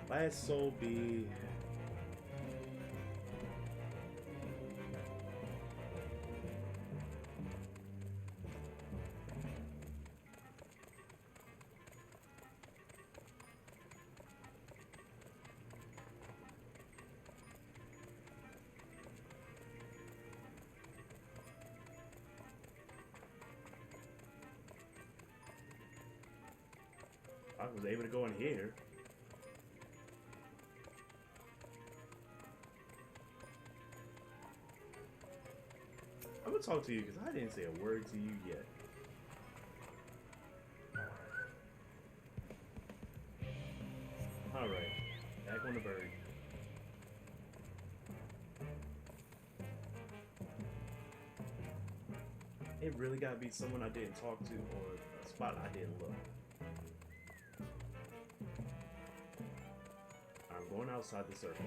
last soul be? I was able to go in here. I'm gonna talk to you because I didn't say a word to you yet. Alright, back on the bird. It really gotta be someone I didn't talk to or a spot I didn't look. I'm going outside the circle.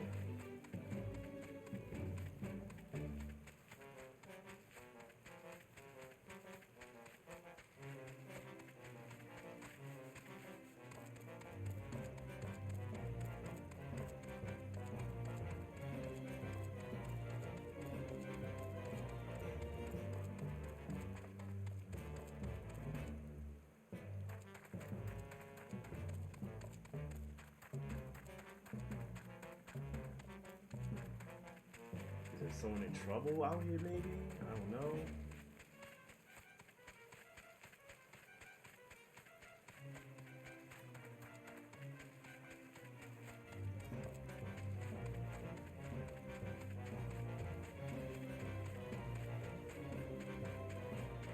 Someone in trouble out here, maybe? I don't know.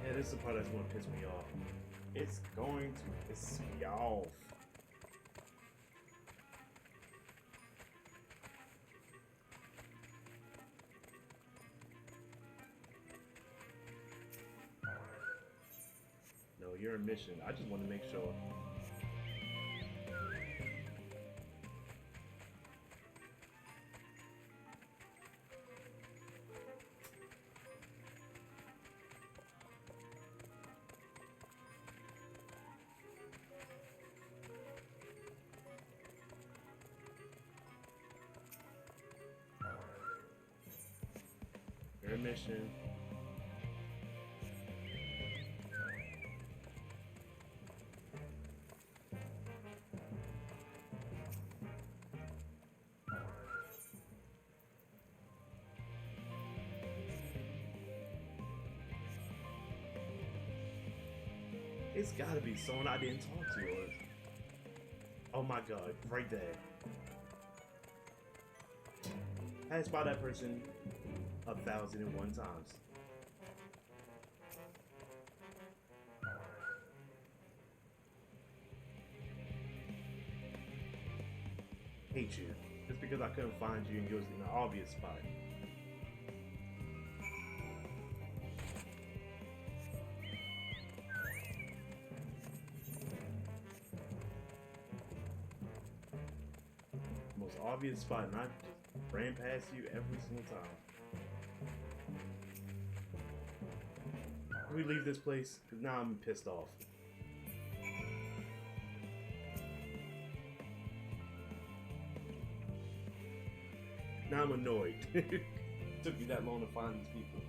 Yeah, this is the part that's going to piss me off. It's going to piss me off. You're a mission. I just want to make sure. mission. It's gotta be someone I didn't talk to. Or... Oh my god, right there. I spot that person 1,001 times. Hate you. Just because I couldn't find you and you was in an obvious spot. Most obvious spot, and I just ran past you every single time. Can we leave this place? Because now I'm pissed off. Now I'm annoyed. Took me that long to find these people.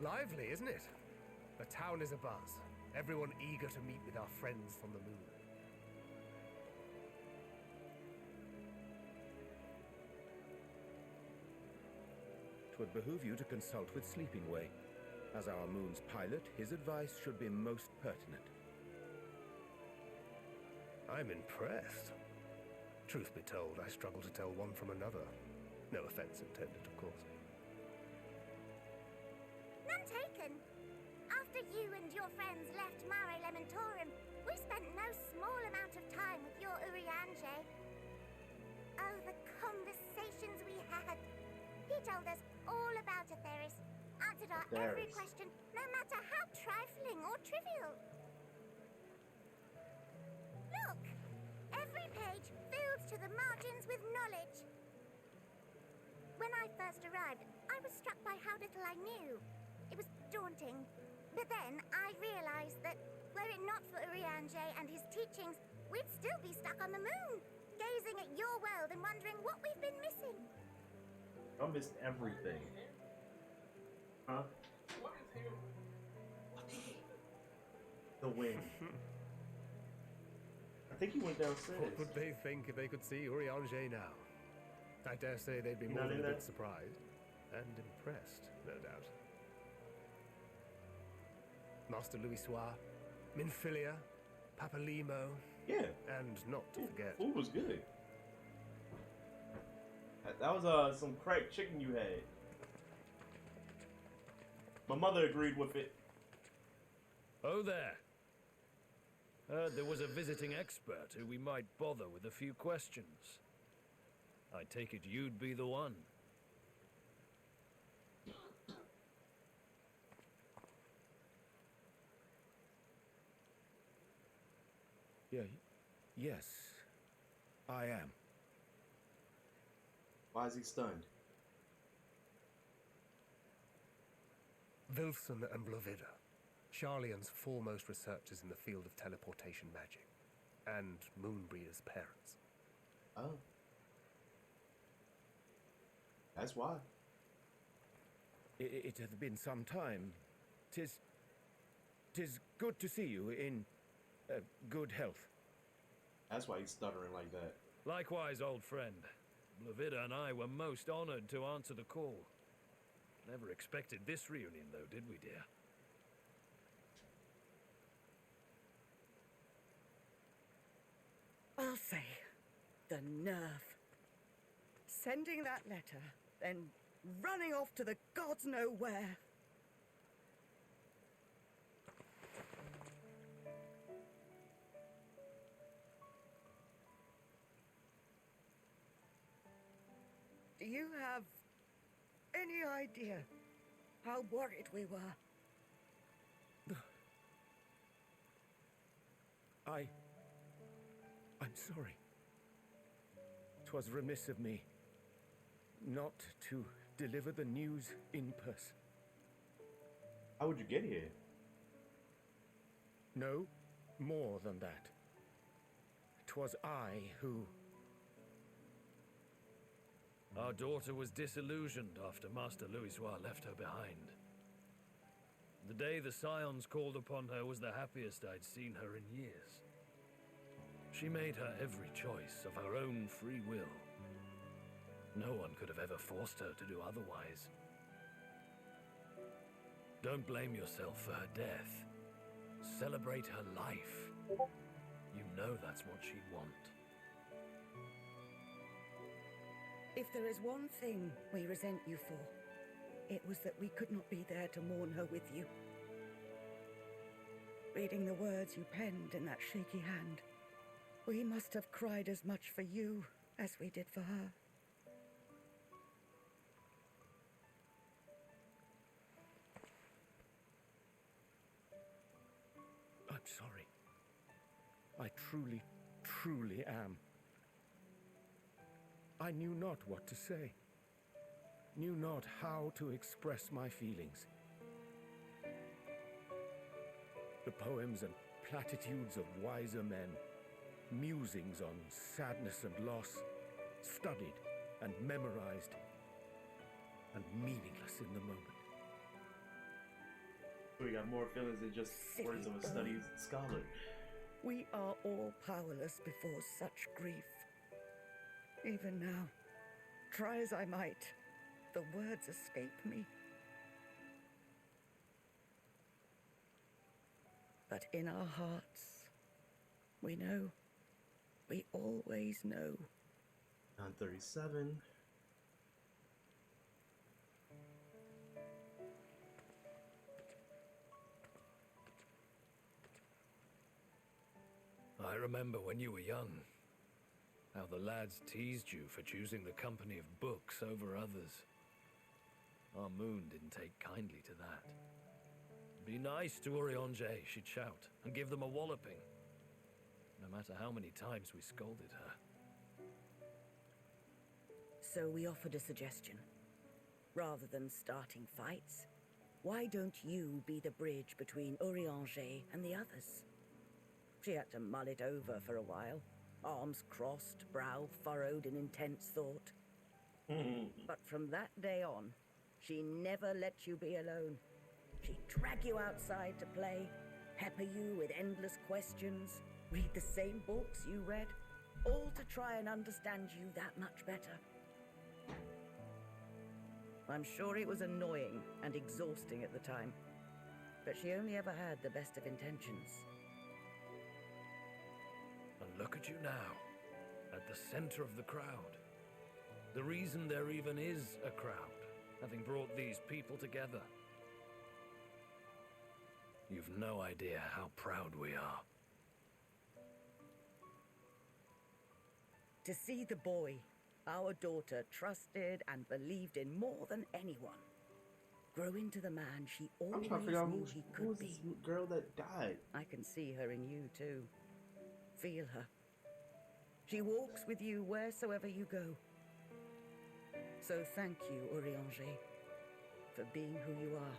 Lively, isn't it? The town is abuzz. Everyone eager to meet with our friends from the moon. Twould behoove you to consult with Sleeping Way. As our moon's pilot, his advice should be most pertinent. I'm impressed. Truth be told, I struggle to tell one from another. No offense intended, of course. None taken. After you and your friends left Mare Elementorum, we spent no small amount of time with your Urianger. Oh, the conversations we had. He told us all about Atheris, answered our every question, no matter how trifling or trivial. Look! Every page filled to the margins with knowledge. When I first arrived, I was struck by how little I knew. It was daunting. But then I realized that, were it not for Urianger and his teachings, we'd still be stuck on the moon, gazing at your world and wondering what we've been missing. I missed everything. Huh? The wind. I think he went downstairs. What would they think if they could see Urianger now? I dare say they'd be more than a bit surprised. And impressed, no doubt. Master Louis Soir, Minfilia, Papalimo. Yeah. And not to forget. Food was good. That was some cracked chicken you had. My mother agreed with it. Oh there. Heard there was a visiting expert who we might bother with a few questions. I take it you'd be the one. Yes, I am. Why is he stunned? Wilson and Blovida, Charlian's foremost researchers in the field of teleportation magic, and Moonbreeder's parents. Oh. That's why. It hath been some time. Tis good to see you in good health. That's why he's stuttering like that. Likewise, old friend. Blovida and I were most honored to answer the call. Never expected this reunion, though, did we, dear? I'll say, the nerve. Sending that letter, then running off to the gods know where. Do you have any idea how worried we were? I'm sorry. 'Twas remiss of me not to deliver the news in person. How would you get here? No, more than that. 'Twas I who... Our daughter was disillusioned after Master Louisoix left her behind. The day the Scions called upon her was the happiest I'd seen her in years. She made her every choice of her own free will. No one could have ever forced her to do otherwise. Don't blame yourself for her death. Celebrate her life. You know that's what she'd want. If there is one thing we resent you for, it was that we could not be there to mourn her with you. Reading the words you penned in that shaky hand, we must have cried as much for you as we did for her. I'm sorry. I truly, truly am. I knew not what to say. Knew not how to express my feelings. The poems and platitudes of wiser men, musings on sadness and loss, studied and memorized, and meaningless in the moment. We got more feelings than just words of a studied scholar. We are all powerless before such grief. Even now, try as I might, the words escape me. But in our hearts, we know. We always know. 937. I remember when you were young, how the lads teased you for choosing the company of books over others. Our moon didn't take kindly to that. Be nice to Urianger, she'd shout, and give them a walloping. No matter how many times we scolded her. So we offered a suggestion. Rather than starting fights, why don't you be the bridge between Urianger and the others? She had to mull it over for a while, arms crossed, brow furrowed in intense thought. But from that day on, she never let you be alone. She'd drag you outside to play, pepper you with endless questions, read the same books you read, all to try and understand you that much better. I'm sure it was annoying and exhausting at the time, but she only ever had the best of intentions. And look at you now, at the center of the crowd. The reason there even is a crowd, having brought these people together. You've no idea how proud we are. To see the boy, our daughter, trusted and believed in more than anyone, grow into the man she always knew he could be. This girl that died? I can see her in you too. Feel her. She walks with you wheresoever you go. So thank you, Urianger, for being who you are.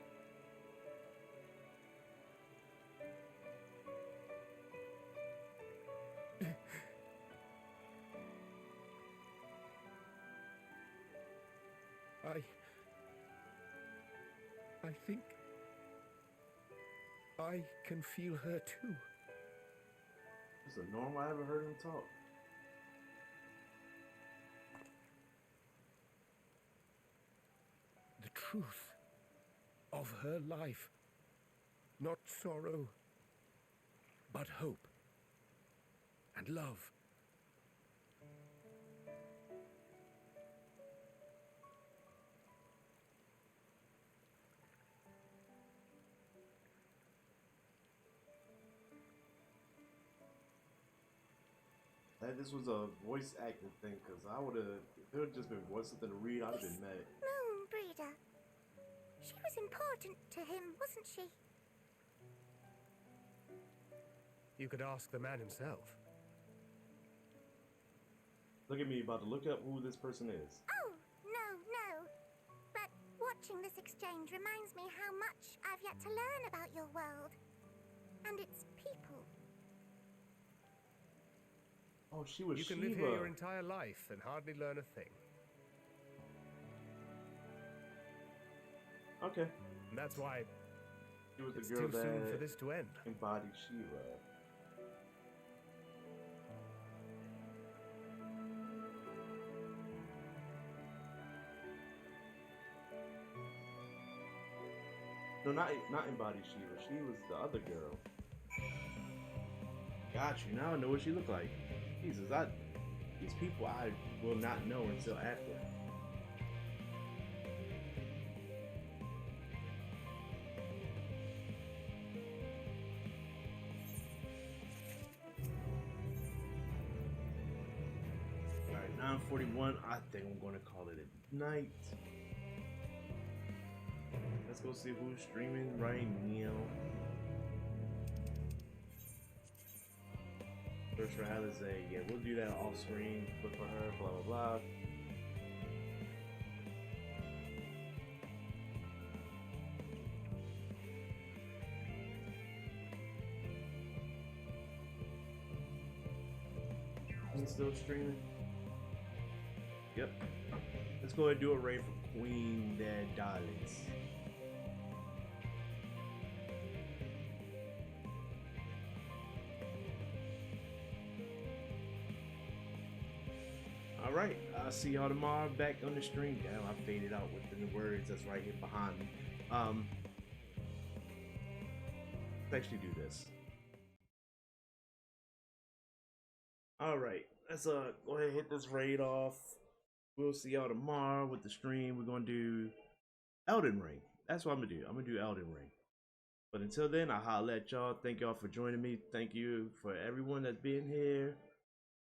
I think I can feel her too. This is normal I ever heard him talk. The truth of her life. Not sorrow, but hope and love. that this was a voice acting thing, because I would have, if it would just been voice something to read, I'd have been mad. Moon Breeder. She was important to him, wasn't she? You could ask the man himself. Look at me, about to look up who this person is. Oh, no. But watching this exchange reminds me how much I've yet to learn about your world. And its people. Oh, she was You can Shiva. live here your entire life and hardly learn a thing. Okay. And that's why She was it's the girl too soon that for this to end. embodied Shiva. No, not embodied Shiva. She was the other girl. Got you. Now I know what she looked like. Jesus, these people I will not know until after. Alright, 9:41. I think I'm gonna call it a night. Let's go see who's streaming right now. First for Alize, yeah, we'll do that off screen. Look for her, blah blah blah. He's still streaming. Yep. Let's go ahead and do a raid for Queen Dead Darlings. Alright, I'll see y'all tomorrow back on the stream. Damn, I faded out with the words that's right here behind me. Let's actually do this. Alright, let's go ahead and hit this raid off. We'll see y'all tomorrow with the stream. We're gonna do Elden Ring. That's what I'm gonna do. I'm gonna do Elden Ring. But until then, I'll holler at y'all. Thank y'all for joining me. Thank you for everyone that's been here.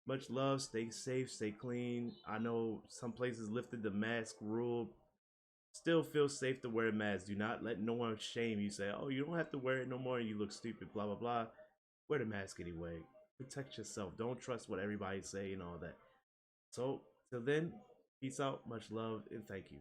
Much love. Stay safe. Stay clean. I know some places lifted the mask rule. Still feel safe to wear a mask. Do not let no one shame you. Say, oh, you don't have to wear it no more. You look stupid. Blah, blah, blah. Wear the mask anyway. Protect yourself. Don't trust what everybody say and all that. So, till then, peace out. Much love and thank you.